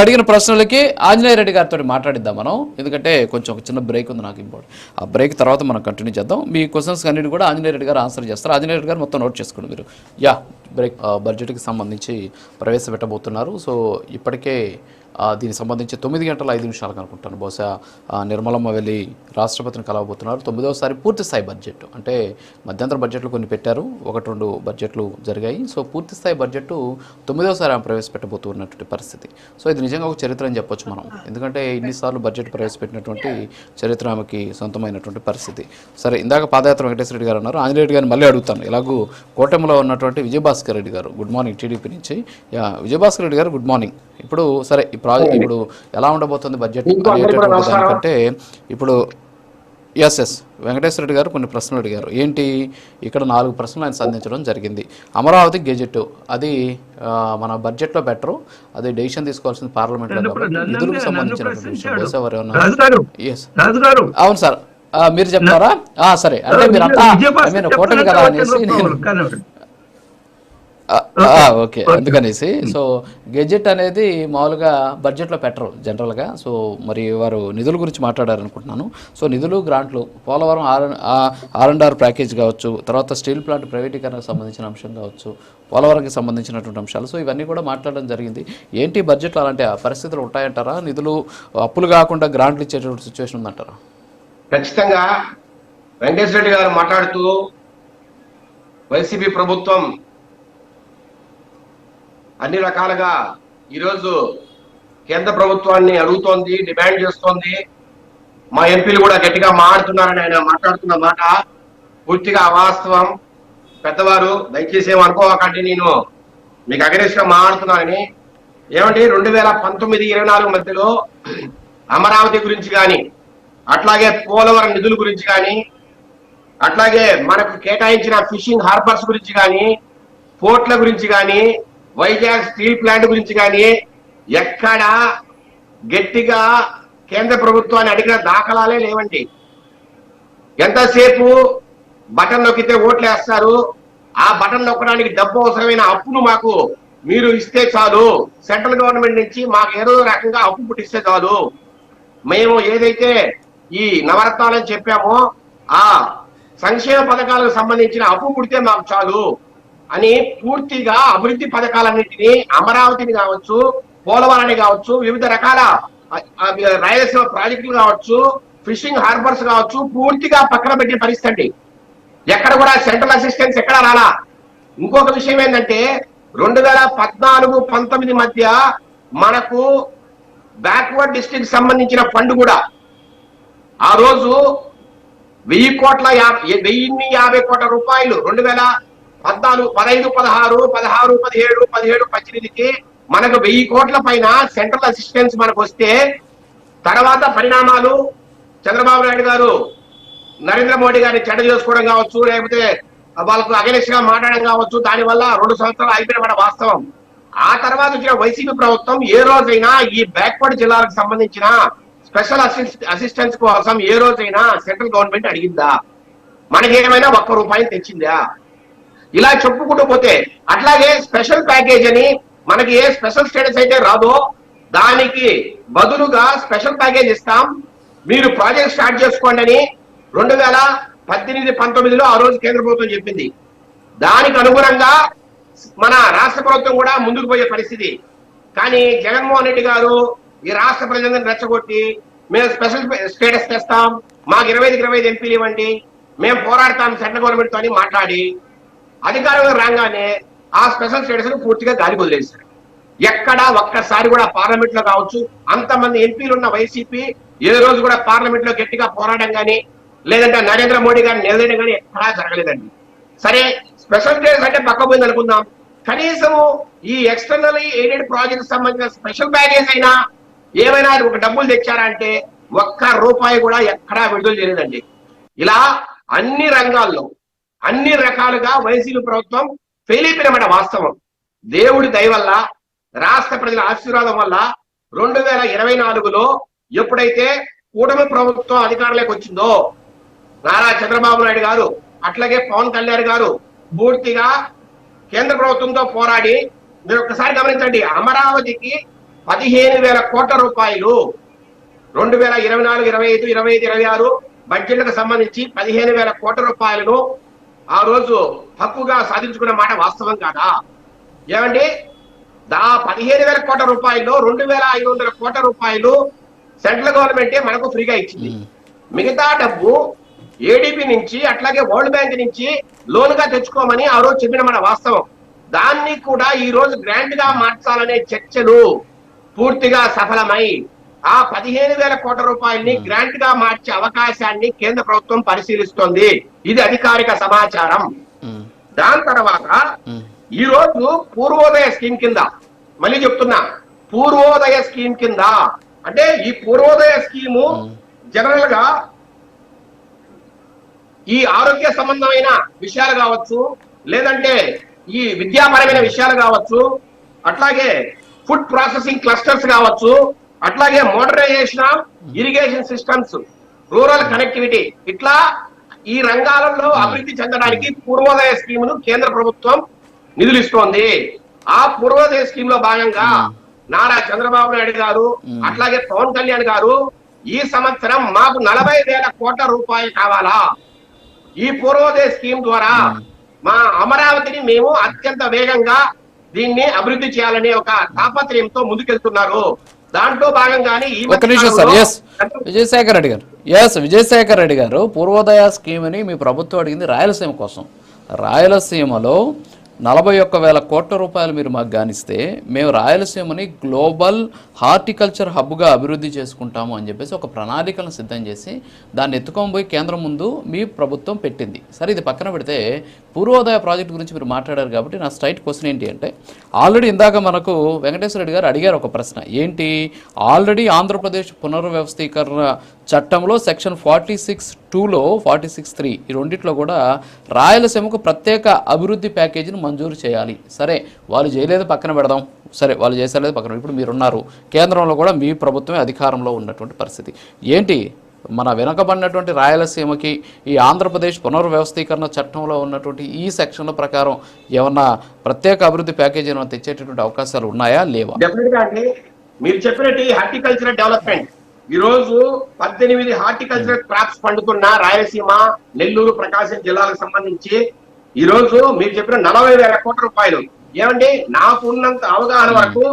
అడిగిన ప్రశ్నలకి ఆంజనేయ రెడ్డి గారితో మాట్లాడిద్దాం మనం, ఎందుకంటే కొంచెం ఒక చిన్న బ్రేక్ ఉంది నాకు ఇంపార్టెంట్. ఆ బ్రేక్ తర్వాత మనం కంటిన్యూ చేద్దాం. మీ క్వశ్చన్స్ అన్నిటి కూడా ఆంజనేయ రెడ్డి గారు ఆన్సర్ చేస్తారు. ఆంజనేయ రెడ్డి గారు మొత్తం నోట్ చేసుకోండి మీరు. బ్రేక్ బడ్జెట్కి సంబంధించి ప్రవేశపెట్టబోతున్నారు. సో ఇప్పటికే దీనికి సంబంధించి 9 గంటల 5 నిమిషాలకు అనుకుంటాను బహుశా నిర్మలమ్మ వెళ్ళి రాష్ట్రపతిని కలవబోతున్నారు. 9వ పూర్తి స్థాయి బడ్జెట్, అంటే మధ్యంతర బడ్జెట్లు కొన్ని పెట్టారు, 1-2 బడ్జెట్లు జరిగాయి. సో పూర్తి స్థాయి బడ్జెట్ 9వ ఆమె ప్రవేశపెట్టబోతున్నటువంటి పరిస్థితి. సో ఇది నిజంగా ఒక చరిత్ర అని చెప్పొచ్చు మనం, ఎందుకంటే ఇన్నిసార్లు బడ్జెట్ ప్రవేశపెట్టినటువంటి చరిత్ర ఆమెకి సొంతమైనటువంటి పరిస్థితి. సరే, ఇందాక పాదయాత్ర వెంకటేశ్వర రెడ్డి గారు అన్నారు. ఆంజనేయ రెడ్డి గారిని మళ్ళీ అడుగుతాను. ఎలాగూ కోటెంలో ఉన్నటువంటి విజయభాస్కర్ రెడ్డి గారు, గుడ్ మార్నింగ్ టీడీపీ నుంచి. విజయభాస్కర్ రెడ్డి గారు గుడ్ మార్నింగ్. ఇప్పుడు సరే, ఈ ప్రాజెక్ట్ ఇప్పుడు ఎలా ఉండబోతుంది బడ్జెట్ అనేటటువంటి దానికంటే ఇప్పుడు వెంకటేశ్వర రెడ్డి గారు కొన్ని ప్రశ్నలు అడిగారు. ఏంటి, ఇక్కడ 4 ప్రశ్నలు ఆయన సంధించడం జరిగింది. అమరావతి గెజెట్ అది మన బడ్జెట్లో పెట్టరు, అది డెసిషన్ తీసుకోవాల్సింది పార్లమెంట్లో. నిధులకు సంబంధించినటువంటి విషయం బహుశా అవును సార్, మీరు చెప్తారా? సరే, అంటే మీరు అంతా కోటమి కదా అనేసి నేను ఓకే అందుకనేసి. సో గెజెట్ అనేది మామూలుగా బడ్జెట్లో పెట్టరు జనరల్గా. సో మరి వారు నిధుల గురించి మాట్లాడారనుకుంటున్నాను. సో నిధులు, గ్రాంట్లు, పోలవరం R&R ప్యాకేజ్ కావచ్చు, తర్వాత స్టీల్ ప్లాంట్ ప్రైవేటీకరణకు సంబంధించిన అంశం కావచ్చు, పోలవరంకి సంబంధించినటువంటి అంశాలు. సో ఇవన్నీ కూడా మాట్లాడడం జరిగింది. ఏంటి బడ్జెట్లో అలాంటి పరిస్థితులు ఉంటాయంటారా? నిధులు అప్పులు కాకుండా గ్రాంట్లు ఇచ్చేటువంటి సిచ్యువేషన్ ఉందంటారా? ఖచ్చితంగా వెంకటేశ్వర రెడ్డి గారు మాట్లాడుతూ వైసీపీ ప్రభుత్వం అన్ని రకాలుగా ఈరోజు కేంద్ర ప్రభుత్వాన్ని అడుగుతోంది, డిమాండ్ చేస్తోంది. మా ఎంపీలు కూడా గట్టిగా మాట్లాడుతున్నారని ఆయన మాట్లాడుతున్న మాట పూర్తిగా అవాస్తవం. పెద్దవారు దయచేసి ఏమనుకోకండి, నేను మీకు అగరెస్ట్ గా మాట్లాడుతున్నానని. ఏమంటే 2019-24 మధ్యలో అమరావతి గురించి కానీ, అట్లాగే పోలవరం నిధుల గురించి కానీ, అట్లాగే మనకు కేటాయించిన ఫిషింగ్ హార్బర్స్ గురించి కానీ, పోర్ట్ల గురించి కానీ, వైజాగ్ స్టీల్ ప్లాంట్ గురించి కానీ ఎక్కడ గట్టిగా కేంద్ర ప్రభుత్వాన్ని అడిగిన దాఖలాలే లేవండి. ఎంతసేపు బటన్ నొక్కితే ఓట్లు వేస్తారు, ఆ బటన్ నొక్కడానికి డబ్బు అవసరమైన అప్పును మాకు మీరు ఇస్తే చాలు, సెంట్రల్ గవర్నమెంట్ నుంచి మాకు ఏదో రకంగా అప్పు పుట్టిస్తే చాలు, మేము ఏదైతే ఈ నవరత్నాలని చెప్పామో ఆ సంక్షేమ పథకాలకు సంబంధించిన అప్పు పుడితే మాకు చాలు అని పూర్తిగా అభివృద్ధి పథకాలన్నింటినీ, అమరావతిని కావచ్చు, పోలవరాన్ని కావచ్చు, వివిధ రకాల రాయలసీమ ప్రాజెక్టులు కావచ్చు, ఫిషింగ్ హార్బర్స్ కావచ్చు, పూర్తిగా పక్కన పెట్టిన పరిస్థితి అండి. ఎక్కడ కూడా సెంట్రల్ అసిస్టెన్స్ ఎక్కడ రాలా. ఇంకొక విషయం ఏంటంటే 2014-19 మధ్య మనకు బ్యాక్వర్డ్ డిస్ట్రిక్ట్ సంబంధించిన ఫండ్ కూడా ఆ రోజు 1050 కోట్ల రూపాయలు 2014, 15, 16, 17, 18కి మనకు 1000 కోట్ల పైన సెంట్రల్ అసిస్టెన్స్ మనకు వస్తే, తర్వాత పరిణామాలు చంద్రబాబు నాయుడు గారు నరేంద్ర మోడీ గారిని చెడ్డ చేసుకోవడం కావచ్చు, లేకపోతే వాళ్ళకు అగెనిస్ట్ గా మాట్లాడడం కావచ్చు, దానివల్ల 2 సంవత్సరాలు అయిపోయిన వాస్తవం. ఆ తర్వాత వచ్చిన వైసీపీ ప్రభుత్వం ఏ రోజైనా ఈ బ్యాక్వర్డ్ జిల్లాలకు సంబంధించిన స్పెషల్ అసిస్టెన్స్ కోసం ఏ రోజైనా సెంట్రల్ గవర్నమెంట్ అడిగిందా? మనకేమైనా ₹1 తెచ్చిందా? ఇలా చెప్పుకుంటూ పోతే, అట్లాగే స్పెషల్ ప్యాకేజ్ అని మనకి ఏ స్పెషల్ స్టేటస్ అయితే రాదో దానికి బదులుగా స్పెషల్ ప్యాకేజ్ ఇస్తాం, మీరు ప్రాజెక్ట్ స్టార్ట్ చేసుకోండి అని 2018-19లో ఆ రోజు కేంద్ర ప్రభుత్వం చెప్పింది. దానికి అనుగుణంగా మన రాష్ట్ర ప్రభుత్వం కూడా ముందుకు పోయే పరిస్థితి. కానీ జగన్మోహన్ రెడ్డి గారు ఈ రాష్ట్ర ప్రజలందరినీ రెచ్చగొట్టి మేము స్పెషల్ స్టేటస్ తెస్తాం, మాకు 25 ఎంపీలు ఇవ్వండి, మేము పోరాడతాం సెంట్రల్ గవర్నమెంట్ తో అని మాట్లాడి అధికారంలో రాగానే ఆ స్పెషల్ స్టేటస్ ను పూర్తిగా గాలి వదిలేశారు. ఎక్కడ ఒక్కసారి కూడా పార్లమెంట్ లో కావచ్చు, అంతమంది ఎంపీలు ఉన్న వైసీపీ ఏ రోజు కూడా పార్లమెంట్ లో గట్టిగా పోరాటం కానీ లేదంటే నరేంద్ర మోడీ గారిని నిలదీయడం కానీ ఎక్కడా జరగలేదండి. సరే స్పెషల్ కేసు అంటే పక్క పోయింది అనుకుందాం, కనీసము ఈ ఎక్స్టర్నల్ ఎయిడెడ్ ప్రాజెక్ట్ సంబంధించిన స్పెషల్ ప్యాకేజ్ అయినా ఏమైనా ఒక డబ్బులు తెచ్చారా అంటే ఒక్క రూపాయి కూడా ఎక్కడా విడుదల చేయలేదండి. ఇలా అన్ని రంగాల్లో అన్ని రకాలుగా వైసీపీ ప్రభుత్వం ఫెయిల్ అయిపోయినమాట వాస్తవం. దేవుడి దయ వల్ల రాష్ట్ర ప్రజల ఆశీర్వాదం వల్ల 2024లో ఎప్పుడైతే కూటమి ప్రభుత్వం అధికారంలోకి వచ్చిందో నారా చంద్రబాబు నాయుడు గారు అట్లాగే పవన్ కళ్యాణ్ గారు పూర్తిగా కేంద్ర ప్రభుత్వంతో పోరాడి, మీరు ఒక్కసారి గమనించండి, అమరావతికి 15,000 కోట్ల రూపాయలు 2024, 25, 25, 26 బడ్జెట్లకు సంబంధించి 15,000 కోట్ల రూపాయలను ఆ రోజు హక్కుగా సాధించుకున్న మాట వాస్తవం కాదా? ఏమండి, 15,000 కోట్ల రూపాయలు 2,500 కోట్ల రూపాయలు సెంట్రల్ గవర్నమెంటే మనకు ఫ్రీగా ఇచ్చింది. మిగతా డబ్బు ఏడీపీ నుంచి అట్లాగే వరల్డ్ బ్యాంక్ నుంచి లోన్ గా తెచ్చుకోమని ఆ రోజు చెప్పిన మన వాస్తవం. దాన్ని కూడా ఈ రోజు గ్రాంట్ గా మార్చాలనే చర్చలు పూర్తిగా సఫలమై ఆ 15,000 కోట్ల రూపాయల్ని గ్రాంట్ గా మార్చే అవకాశాన్ని కేంద్ర ప్రభుత్వం పరిశీలిస్తోంది. ఇది అధికారిక సమాచారం. దాని తర్వాత ఈ రోజు పూర్వోదయ స్కీమ్ కింద, మళ్ళీ చెప్తున్నా, పూర్వోదయ స్కీమ్ కింద అంటే ఈ పూర్వోదయ స్కీము జనరల్ గా ఈ ఆరోగ్య సంబంధమైన విషయాలు కావచ్చు, లేదంటే ఈ విద్యాపరమైన విషయాలు కావచ్చు, అట్లాగే ఫుడ్ ప్రాసెసింగ్ క్లస్టర్స్ కావచ్చు, అట్లాగే modernisation of irrigation systems, rural connectivity, ఇట్లా ఈ రంగాలలో అభివృద్ధి చెందడానికి పూర్వోదయ స్కీమ్ ను కేంద్ర ప్రభుత్వం నిధులు ఇస్తోంది. ఆ పూర్వోదయ స్కీమ్ లో భాగంగా నారా చంద్రబాబు నాయుడు గారు అట్లాగే పవన్ కళ్యాణ్ గారు ఈ సంవత్సరం మాకు 40,000 కోట్ల రూపాయలు కావాలా, ఈ పూర్వోదయ స్కీమ్ ద్వారా మా అమరావతిని మేము అత్యంత వేగంగా దీన్ని అభివృద్ధి చేయాలనే ఒక తాపత్రయంతో ముందుకెళ్తున్నారు. దాంట్లో భాగంగానే ఈ విజయశేఖర్ రెడ్డి గారు పూర్వోదయ స్కీమ్ అని మీ ప్రభుత్వం అడిగింది రాయలసీమ కోసం. రాయలసీమలో 41,000 కోట్ల రూపాయలు మీరు మాకు గానిస్తే మేము రాయలసీమని గ్లోబల్ హార్టికల్చర్ హబ్గా అభివృద్ధి చేసుకుంటాము అని చెప్పేసి ఒక ప్రణాళికలను సిద్ధం చేసి దాన్ని ఎత్తుకొని పోయి కేంద్రం ముందు మీ ప్రభుత్వం పెట్టింది. సరే, ఇది పక్కన పెడితే పూర్వోదయ ప్రాజెక్టు గురించి మీరు మాట్లాడారు కాబట్టి నా స్ట్రైట్ క్వశ్చన్ ఏంటి అంటే, ఆల్రెడీ ఇందాక మనకు వెంకటేశ్వర రెడ్డి గారు అడిగారు ఒక ప్రశ్న ఏంటి, ఆల్రెడీ ఆంధ్రప్రదేశ్ పునర్వ్యవస్థీకరణ చట్టంలో సెక్షన్ 46(2)లో 46(3) ఈ రెండిట్లో కూడా రాయలసీమకు ప్రత్యేక అభివృద్ధి ప్యాకేజీని మంజూరు చేయాలి. సరే, వాళ్ళు చేయలేదు, పక్కన పెడదాం. సరే, వాళ్ళు చేసలేదు, పక్కన. ఇప్పుడు మీరున్నారు కేంద్రంలో కూడా మీ ప్రభుత్వమే అధికారంలో ఉన్నటువంటి పరిస్థితి ఏంటి, మన వెనకబడినటువంటి రాయలసీమకి ఈ ఆంధ్రప్రదేశ్ పునర్వ్యవస్థీకరణ చట్టంలో ఉన్నటువంటి ఈ సెక్షన్ల ప్రకారం ఏమన్నా ప్రత్యేక అభివృద్ధి ప్యాకేజీ ఏమైనా తెచ్చేటటువంటి అవకాశాలు ఉన్నాయా, లేవా? డెఫినెట్ గా అండి, మీరు చెప్పినట్టు హార్టికల్చరల్ డెవలప్మెంట్ ఈ రోజు 18 హార్టికల్చరల్ క్రాప్స్ పండుతున్న రాయలసీమ, నెల్లూరు, ప్రకాశం జిల్లాలకు సంబంధించి ఈ రోజు మీరు చెప్పిన 40,000 కోట్ల రూపాయలు. ఏమండి, నాకు ఉన్నంత అవగాహన వరకు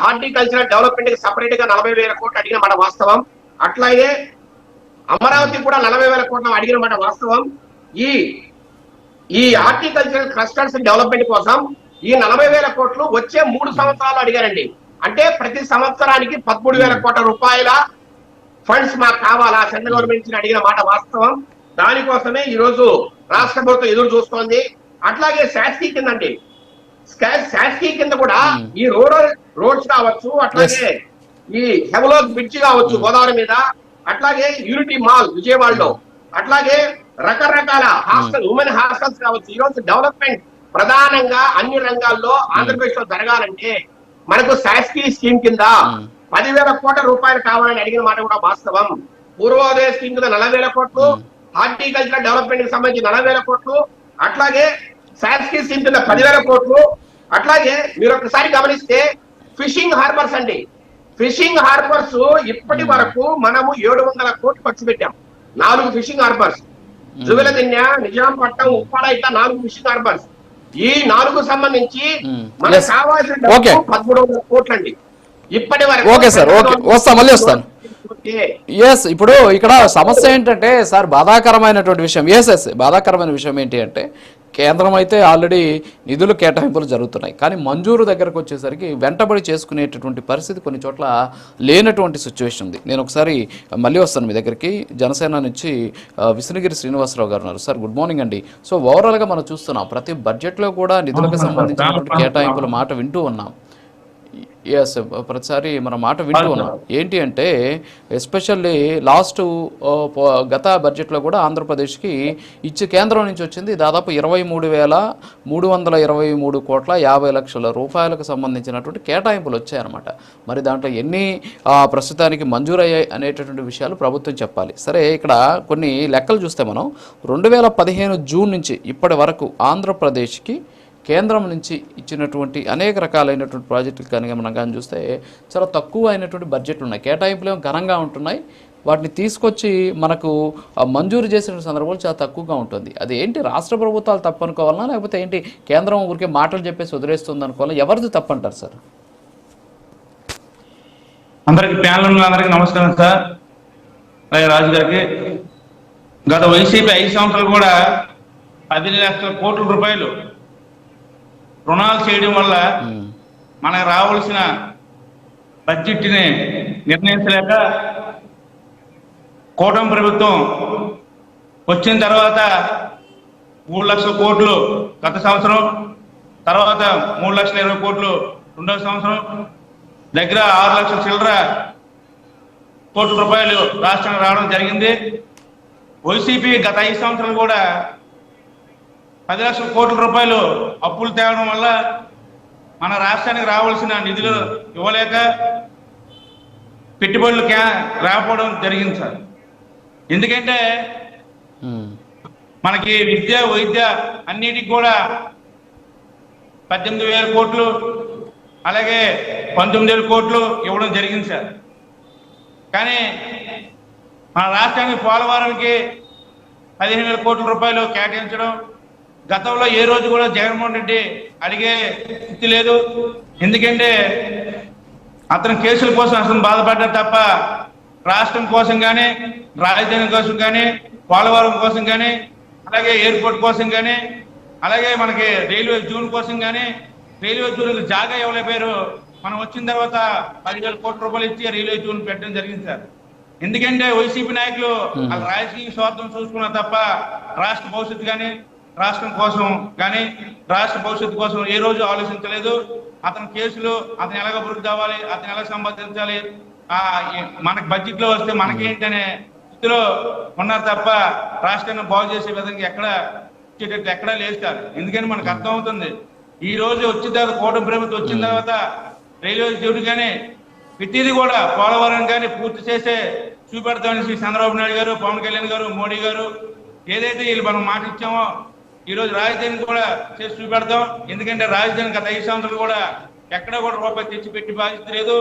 హార్టికల్చరల్ డెవలప్మెంట్ కి సపరేట్ గా 40,000 కోట్లు అడిగిన మాట వాస్తవం. అట్లాగే అమరావతి కూడా 40,000 కోట్ల అడిగిన మాట వాస్తవం. ఈ హార్టికల్చరల్ క్లస్టర్స్ డెవలప్మెంట్ కోసం ఈ 40,000 కోట్లు వచ్చే 3 సంవత్సరాలు అడిగారండి. అంటే ప్రతి సంవత్సరానికి 13,000 కోట్ల రూపాయల ఫండ్స్ మాకు కావాలా సెంట్రల్ గవర్నమెంట్ నుంచి అడిగిన మాట వాస్తవం. దానికోసమే ఈ రోజు రాష్ట్ర ప్రభుత్వం ఎదురు చూస్తోంది. అట్లాగే శాస్త్రీ కింద అండి, శాస్త్రీ కింద కూడా ఈ రోడ్స్ కావచ్చు, అట్లాగే ఈ హెవలోక్ బ్రిడ్జ్ కావచ్చు గోదావరి మీద, అట్లాగే యూనిటీ మాల్ విజయవాడలో, అట్లాగే రకరకాల హాస్టల్, ఉమెన్ హాస్టల్స్ కావచ్చు. ఈ రోజు డెవలప్మెంట్ ప్రధానంగా అన్ని రంగాల్లో ఆంధ్రప్రదేశ్ లో జరగాలంటే మనకు శాస్త్రీ స్కీమ్ కింద 10,000 కోట్ల రూపాయలు కావాలని అడిగిన మాట కూడా వాస్తవం. పూర్వోదయ స్కీమ్ కింద 40,000 కోట్లు, హార్టికల్చర్ డెవలప్మెంట్ కి సంబంధించి 40,000 కోట్లు, అట్లాగే శాస్త్రీ స్కీమ్ కింద 10,000 కోట్లు. అట్లాగే మీరు ఒకసారి గమనిస్తే ఫిషింగ్ హార్బర్స్ అండి, ఫిషింగ్ హార్బర్స్ ఇప్పటి వరకు మనము 700 కోట్లు ఖర్చు పెట్టాం. 4 ఫిషింగ్ హార్బర్స్, జువెలదిన్నె, నిజాంపట్నం, ఉప్పాడ, ఇట్లా 4 ఫిషింగ్ హార్బర్స్. ఈ 4కు సంబంధించి మనకు కావాల్సిన 1300 కోట్లు అండి ఇప్పటి వరకు. ఓకే సార్, ఓకే, మళ్ళీ వస్తాను. ఇప్పుడు ఇక్కడ సమస్య ఏంటంటే సార్, బాధాకరమైనటువంటి విషయం, బాధాకరమైన విషయం ఏంటి అంటే కేంద్రం అయితే ఆల్రెడీ నిధులు కేటాయింపులు జరుగుతున్నాయి, కానీ మంజూరు దగ్గరకు వచ్చేసరికి వెంటబడి చేసుకునేటటువంటి పరిస్థితి కొన్ని చోట్ల లేనటువంటి సిచ్యువేషన్ ఉంది. నేను ఒకసారి మళ్ళీ వస్తాను మీ దగ్గరికి. జనసేన నుంచి విష్ణుగిరి శ్రీనివాసరావు గారు ఉన్నారు. సార్ గుడ్ మార్నింగ్ అండి. సో ఓవరాల్గా మనం చూస్తున్నాం ప్రతి బడ్జెట్లో కూడా నిధులకు సంబంధించినటువంటి కేటాయింపుల మాట వింటూ ఉన్నాం. ఎస్, ప్రతిసారి మన మాట వింటూ ఉన్నాం. ఏంటి అంటే ఎస్పెషల్లీ గత బడ్జెట్లో కూడా ఆంధ్రప్రదేశ్కి ఇచ్చే కేంద్రం నుంచి వచ్చింది దాదాపు 23,323 కోట్ల 50 లక్షల రూపాయలకు సంబంధించినటువంటి కేటాయింపులు వచ్చాయన్నమాట. మరి దాంట్లో ఎన్ని ప్రస్తుతానికి మంజూరయ్యాయి అనేటటువంటి విషయాలు ప్రభుత్వం చెప్పాలి. సరే, ఇక్కడ కొన్ని లెక్కలు చూస్తే మనం 2015 జూన్ నుంచి ఇప్పటి వరకు ఆంధ్రప్రదేశ్కి కేంద్రం నుంచి ఇచ్చినటువంటి అనేక రకాలైనటువంటి ప్రాజెక్టులు కనుక మనం కానీ చూస్తే చాలా తక్కువ అయినటువంటి బడ్జెట్లు ఉన్నాయి. కేటాయింపులు ఏమో ఘనంగా ఉంటున్నాయి, వాటిని తీసుకొచ్చి మనకు మంజూరు చేసిన సందర్భాలు చాలా తక్కువగా ఉంటుంది. అది ఏంటి, రాష్ట్ర ప్రభుత్వాలు తప్పు అనుకోవాలన్నా లేకపోతే ఏంటి కేంద్రం ఊరికే మాటలు చెప్పేసి వదిలేస్తుంది అనుకోవాలా? ఎవరిది తప్పు అంటారు సార్? అందరికి ప్యానల్ అందరికీ నమస్కారం సార్. రాజు గారికి గత వైసీపీ 5 సంవత్సరాలు కూడా 10 లక్షల కోట్ల రూపాయలు రుణాలు చేయడం వల్ల మనకు రావాల్సిన బడ్జెట్ని నిర్ణయించలేక కూటమి ప్రభుత్వం వచ్చిన తర్వాత 3 లక్షల కోట్లు గత సంవత్సరం, తర్వాత 3,20,000 కోట్లు రెండవ సంవత్సరం, దగ్గర 6 లక్షల చిల్లర కోట్ల రూపాయలు రాష్ట్రానికి రావడం జరిగింది. వైసీపీ గత 5 సంవత్సరాలు కూడా 10 లక్షల కోట్ల రూపాయలు అప్పులు తేవడం వల్ల మన రాష్ట్రానికి రావాల్సిన నిధులు ఇవ్వలేక పెట్టుబడులు రాకపోవడం జరిగింది సార్. ఎందుకంటే మనకి విద్య, వైద్య అన్నిటికి కూడా 18,000 కోట్లు అలాగే 19,000 కోట్లు ఇవ్వడం జరిగింది సార్. కానీ మన రాష్ట్రానికి పోలవరానికి 15,000 కోట్ల రూపాయలు కేటాయించడం గతంలో ఏ రోజు కూడా జగన్మోహన్ రెడ్డి అడిగే స్థితి లేదు. ఎందుకంటే అతను కేసుల కోసం అసలు బాధపడ్డారు తప్ప రాష్ట్రం కోసం కానీ, రాజధాని కోసం కానీ, పోలవరం కోసం కానీ, అలాగే ఎయిర్పోర్ట్ కోసం కానీ, అలాగే మనకి రైల్వే జోన్ కోసం కానీ, రైల్వే జోన్ జాగా ఇవ్వలేకపోయారు. మనం వచ్చిన తర్వాత 10,000 కోట్ల రూపాయలు ఇచ్చి రైల్వే జోన్ పెట్టడం జరిగింది సార్. ఎందుకంటే వైసీపీ నాయకులు వాళ్ళ రాజకీయ స్వార్థం చూసుకున్నారు తప్ప రాష్ట్ర భవిష్యత్తు కానీ, రాష్ట్రం కోసం కానీ, రాష్ట్ర భవిష్యత్తు కోసం ఏ రోజు ఆలోచించలేదు. అతని కేసులు అతను ఎలాగ అభివృద్ధి అవ్వాలి, అతను ఎలా సంపాదించాలి, మనకి బడ్జెట్ లో వస్తే మనకేంటనే స్థితిలో ఉన్నారు తప్ప రాష్ట్రాన్ని బాగు చేసే విధంగా ఎక్కడా లేదు సార్. ఎందుకని మనకు అర్థం అవుతుంది. ఈ రోజు వచ్చిన తర్వాత కూటమి ప్రభుత్వం వచ్చిన తర్వాత రైల్వే జోన్ కానీ ప్రతిదీ కూడా పోలవరం కానీ పూర్తి చేసే చూపెడతామని చంద్రబాబు నాయుడు గారు, పవన్ కళ్యాణ్ గారు, మోడీ గారు ఏదైతే వీళ్ళు మనం మాట ఇచ్చామో ఈ రోజు రాజధాని కూడా చేసి చూపెడతాం. ఎందుకంటే రాజధాని గత 5 సంవత్సరాలు కూడా ఎక్కడ కూడా రూపాయి తెచ్చి పెట్టి బాధ్యత లేదు.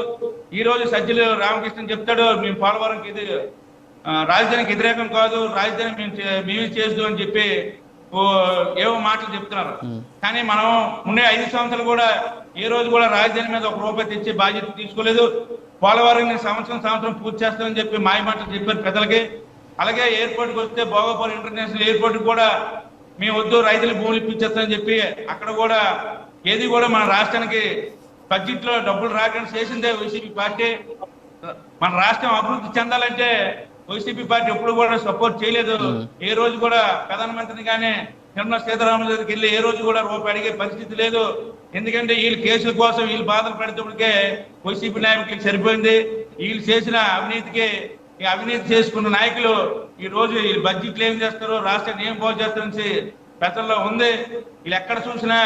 ఈ రోజు సజ్జలు రామకృష్ణ చెప్తాడు, మేము పోలవరంకి రాజధానికి వ్యతిరేకం కాదు, రాజధాని మేమే చేద్దాం అని చెప్పి ఏవో మాటలు చెప్తున్నారు. కానీ మనం ఉండే 5 సంవత్సరాలు కూడా ఏ రోజు కూడా రాజధాని మీద 1 రూపాయి తెచ్చి బాధ్యత తీసుకోలేదు. పోలవరం సంవత్సరం పూర్తి చేస్తామని చెప్పి మాయ మాటలు చెప్పారు ప్రజలకి. అలాగే ఎయిర్పోర్ట్కి వస్తే భోగాపురం ఇంటర్నేషనల్ ఎయిర్పోర్ట్ కూడా మేము వద్దు, రైతులు భూములు ఇప్పించేస్తామని చెప్పి అక్కడ కూడా ఏది కూడా మన రాష్ట్రానికి బడ్జెట్ లో డబ్బులు రాకుండా చేసిందే వైసీపీ పార్టీ. మన రాష్ట్రం అభివృద్ధి చెందాలంటే వైసీపీ పార్టీ ఎప్పుడు కూడా సపోర్ట్ చేయలేదు. ఏ రోజు కూడా ప్రధానమంత్రిని కానీ నిర్మలా సీతారామన్ దగ్గరికి వెళ్ళి ఏ రోజు కూడా రూపాయి అడిగే పరిస్థితి లేదు. ఎందుకంటే వీళ్ళు కేసుల కోసం వీళ్ళు బాధలు పెడితే వైసీపీ నాయకులకి సరిపోయింది. వీళ్ళు చేసిన అవినీతికి అవినీతి చేసుకున్న నాయకులు ఈ రోజు వీళ్ళు బడ్జెట్లు ఏం చేస్తారు, రాష్ట్రాన్ని ఏం బాగు చేస్తారని ప్రజల్లో ఉంది. వీళ్ళు ఎక్కడ చూసినా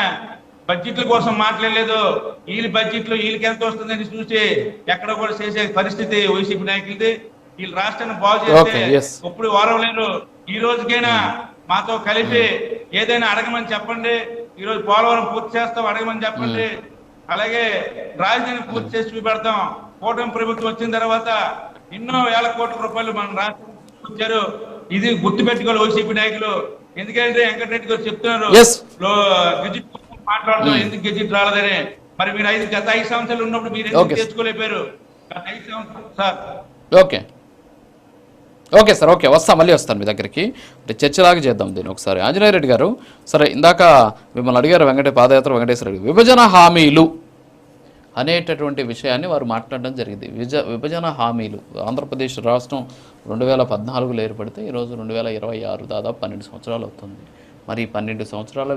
బడ్జెట్ల కోసం మాట్లాడలేదు. వీళ్ళ బడ్జెట్లు వీళ్ళకి ఎంత వస్తుందని చూసి ఎక్కడ కూడా చేసే పరిస్థితి వైసీపీ నాయకులది. వీళ్ళు రాష్ట్రాన్ని బాగు చేస్తే ఇప్పుడు వారం లేదు. ఈ రోజుకైనా మాతో కలిపి ఏదైనా అడగమని చెప్పండి. ఈ రోజు పోలవరం పూర్తి చేస్తాం అడగమని చెప్పండి. అలాగే రాజధాని పూర్తి చేసి చూపెడతాం. కూటమి ప్రభుత్వం వచ్చిన తర్వాత ఎన్నో వేల కోట్ల రూపాయలు మన రాష్ట్రం వచ్చారు. ఇది గుర్తుపెట్టుకోవాలి వైసీపీ నాయకులు. ఎందుకంటే వెంకటరెడ్డి గారు చెప్తున్నారు గెజిట్ మాట్లాడుతాం, ఎందుకు గెజిట్ రాలేదని. మరి మీరు గత 5 సంవత్సరాలు ఉన్నప్పుడు మీరు ఎందుకు తెచ్చుకోలేకపోయారు? గత 5 సంవత్సరాలు sir. Okay, okay sir, okay, మళ్ళీ వస్తాను మీ దగ్గరికి. అంటే చర్చలాగా చేద్దాం దీన్ని ఒకసారి. ఆంజనేయ రెడ్డి గారు, సరే ఇందాక మిమ్మల్ని అడిగారు పాదయాత్ర వెంకటేశ్వర రెడ్డి, విభజన హామీలు అనేటటువంటి విషయాన్ని వారు మాట్లాడడం జరిగింది. విభజన హామీలు, ఆంధ్రప్రదేశ్ రాష్ట్రం 2014లో ఏర్పడితే ఈరోజు 2026, దాదాపు 12 సంవత్సరాలు అవుతుంది. మరి 12 సంవత్సరాల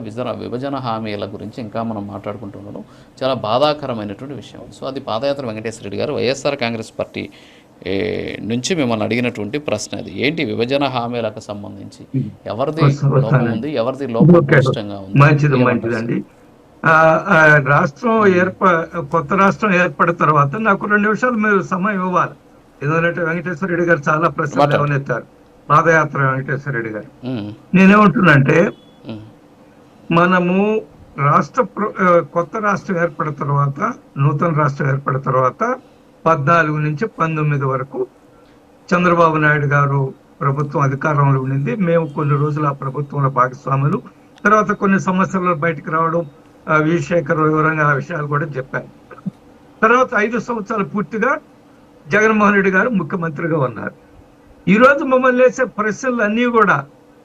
విభజన హామీల గురించి ఇంకా మనం మాట్లాడుకుంటున్నాం. చాలా బాధాకరమైనటువంటి విషయం. సో అది పాదయాత్ర వెంకటేశ్వర రెడ్డి గారు వైఎస్ఆర్ కాంగ్రెస్ పార్టీ నుంచి మిమ్మల్ని అడిగినటువంటి ప్రశ్న. అది ఏంటి విభజన హామీలకు సంబంధించి ఎవరిది లోపం ఉంది, ఎవరిది లోపభూయిష్టంగా ఉంది? మంచిదండి. రాష్ట్రం కొత్త రాష్ట్రం ఏర్పడిన తర్వాత నాకు 2 నిమిషాలు మీరు సమయం ఇవ్వాలి. ఎందుకంటే వెంకటేశ్వర రెడ్డి గారు చాలా ప్రశ్నలు లేవనెత్తారు. పాదయాత్ర వెంకటేశ్వర రెడ్డి గారు, నేనేమంటున్నానంటే మనము కొత్త రాష్ట్రం ఏర్పడిన తర్వాత, నూతన రాష్ట్రం ఏర్పడిన తర్వాత 14 నుంచి 19 వరకు చంద్రబాబు నాయుడు గారు ప్రభుత్వం అధికారంలో ఉండింది. మేము కొన్ని రోజులు ఆ ప్రభుత్వంలో భాగస్వాములు. తర్వాత కొన్ని సమస్యలు బయటకు రావడం, విశేఖర్ వివరంగా ఆ విషయాలు కూడా చెప్పాను. తర్వాత 5 సంవత్సరాలు పూర్తిగా జగన్మోహన్ రెడ్డి గారు ముఖ్యమంత్రిగా ఉన్నారు. ఈ రోజు మమ్మల్ని వేసే ప్రశ్నలు అన్నీ కూడా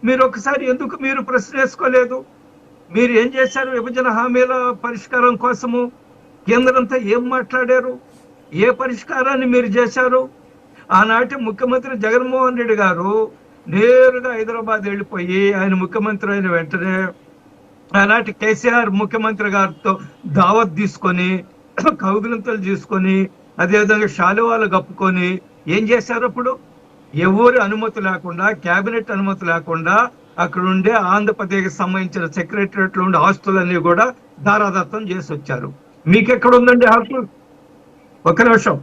మీరు ఒకసారి ఎందుకు మీరు ప్రశ్న వేసుకోలేదు? మీరు ఏం చేశారు విభజన హామీల పరిష్కారం కోసము? కేంద్రంతో ఏం మాట్లాడారు? ఏ పరిష్కారాన్ని మీరు చేశారు? ఆనాటి ముఖ్యమంత్రి జగన్మోహన్ రెడ్డి గారు నేరుగా హైదరాబాద్ వెళ్ళిపోయి ఆయన ముఖ్యమంత్రి అయిన వెంటనే ఆనాటి కేసీఆర్ ముఖ్యమంత్రి గారితో దావత్ తీసుకొని, కౌగిలింతలు తీసుకొని, అదేవిధంగా శాలువాలు కప్పుకొని ఏం చేశారు? అప్పుడు ఎవరి అనుమతి లేకుండా, కేబినెట్ అనుమతి లేకుండా అక్కడ ఉండే ఆంధ్రప్రదేశ్కి సంబంధించిన సెక్రటరియట్ లో ఉండే ఆస్తులన్నీ కూడా దారాదత్తం చేసి వచ్చారు. మీకెక్కడ ఉందండి హక్కు? ఒక్క నిమిషం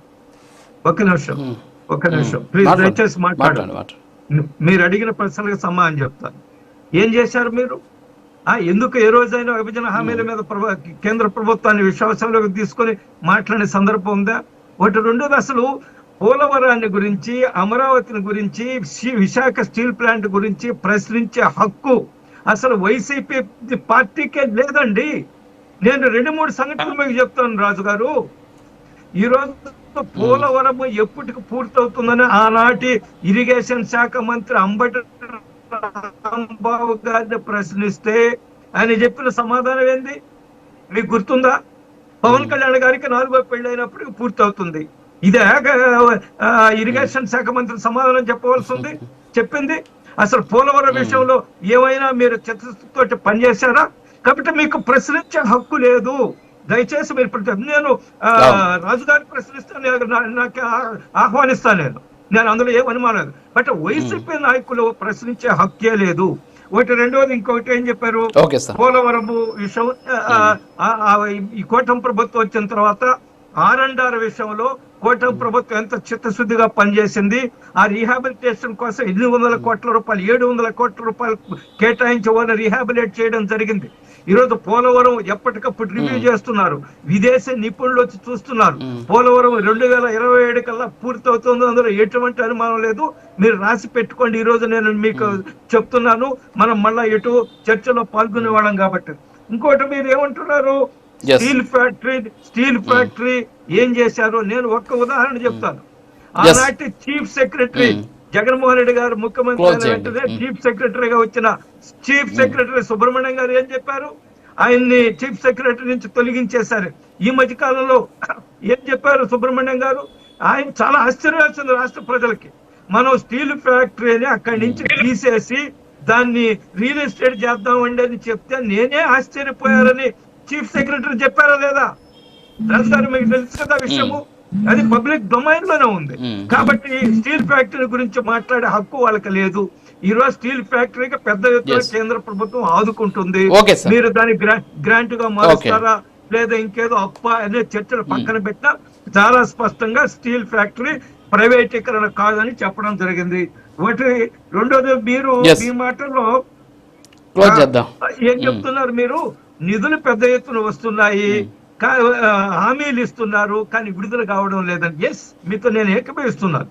ప్లీజ్, దయచేసి మాట్లాడండి. మీరు అడిగిన ప్రశ్నలకు సమాధానం చెప్తాను. ఏం చేశారు మీరు? ఎందుకు ఏ రోజైనా విభజన హామీల మీద కేంద్ర ప్రభుత్వాన్ని విశ్వాసంలోకి తీసుకొని మాట్లాడే సందర్భం ఉందా? ఒకటి. రెండోది, అసలు పోలవరాన్ని గురించి, అమరావతిని గురించి, విశాఖ స్టీల్ ప్లాంట్ గురించి ప్రశ్నించే హక్కు అసలు వైసీపీ పార్టీకే లేదండి. నేను 2-3 సంఘటనలు మీకు చెప్తాను రాజు గారు. ఈ రోజు పోలవరం ఎప్పటికి పూర్తవుతుందని ఆనాటి ఇరిగేషన్ శాఖ మంత్రి అంబటి రాంబాబు గారిని ప్రశ్నిస్తే ఆయన చెప్పిన సమాధానం ఏంది మీకు గుర్తుందా? పవన్ కళ్యాణ్ గారికి 4వ పెళ్లి అయినప్పటికీ పూర్తవుతుంది. ఇదే ఇరిగేషన్ శాఖ మంత్రి సమాధానం చెప్పవలసి ఉంది. చెప్పింది అసలు పోలవరం విషయంలో ఏమైనా మీరు చిత్తశుద్ధితో పనిచేశారా? కాబట్టి మీకు ప్రశ్నించే హక్కు లేదు. దయచేసి మీరు నేను రాజుగారిని ప్రశ్నిస్తాను, నాకు ఆహ్వానిస్తాను. నేను అందులో ఏం అనుమానం లేదు. బట్ వైసీపీ నాయకులు ప్రశ్నించే హక్కే లేదు. ఒకటి. రెండోది, ఇంకొకటి ఏం చెప్పారు? పోలవరం విషయం, ఈ కూటమి ప్రభుత్వం వచ్చిన తర్వాత R&R విషయంలో కూటమి ప్రభుత్వం ఎంత చిత్తశుద్ధిగా పనిచేసింది. ఆ రీహాబిలిటేషన్ కోసం 800 కోట్ల రూపాయలు, 700 కోట్ల రూపాయలు కేటాయించి వాళ్ళని రీహాబిలిటేట్ చేయడం జరిగింది. ఈరోజు పోలవరం ఎప్పటికప్పుడు రివ్యూ చేస్తున్నారు. విదేశీ నిపుణులు వచ్చి చూస్తున్నారు. పోలవరం 2027 కల్లా పూర్తవుతుంది, అందులో ఎటువంటి అనుమానం లేదు. మీరు రాసి పెట్టుకోండి. ఈ రోజు నేను మీకు చెప్తున్నాను, మనం మళ్ళా ఎటు చర్చలో పాల్గొనే వాళ్ళం కాబట్టి. ఇంకోటి, మీరు ఏమంటున్నారు? స్టీల్ ఫ్యాక్టరీ ఏం చేశారు? నేను ఒక్క ఉదాహరణ చెప్తాను. ఆనాటి చీఫ్ సెక్రటరీ జగన్మోహన్ రెడ్డి గారు ముఖ్యమంత్రి అయిన వెంటనే చీఫ్ సెక్రటరీగా వచ్చిన చీఫ్ సెక్రటరీ సుబ్రహ్మణ్యం గారు ఏం చెప్పారు? ఆయన్ని చీఫ్ సెక్రటరీ నుంచి తొలగించేశారు. ఈ మధ్య కాలంలో ఏం చెప్పారు సుబ్రహ్మణ్యం గారు? ఆయన చాలా ఆశ్చర్యం వచ్చింది రాష్ట్ర ప్రజలకి. మనం స్టీల్ ఫ్యాక్టరీని అక్కడి నుంచి తీసేసి దాన్ని రియల్ ఎస్టేట్ చేద్దామండి అని చెప్తే నేనే ఆశ్చర్యపోయారని చీఫ్ సెక్రటరీ చెప్పారా లేదా? రాజుగారు మీకు తెలుసు కదా విషయము, అది పబ్లిక్ డొమైన్ లోనే ఉంది. కాబట్టి స్టీల్ ఫ్యాక్టరీ గురించి మాట్లాడే హక్కు వాళ్ళకి లేదు. ఈ రోజు స్టీల్ ఫ్యాక్టరీకి పెద్ద ఎత్తున కేంద్ర ప్రభుత్వం ఆదుకుంటుంది. మీరు దాన్ని గ్రాంట్ గా మారుస్తారా లేదా ఇంకేదో అప్ప అనే చర్చలు పక్కన పెట్టినా చాలా స్పష్టంగా స్టీల్ ఫ్యాక్టరీ ప్రైవేటీకరణ కాదని చెప్పడం జరిగింది. ఒకటి. రెండోది, మీరు మీ మాటల్లో ఏం చెప్తున్నారు? మీరు నిధులు పెద్ద ఎత్తున వస్తున్నాయి, హామీలు ఇస్తున్నారు, కానీ విడుదల కావడం లేదని. ఎస్, మీతో నేను ఏకీభవిస్తున్నాను.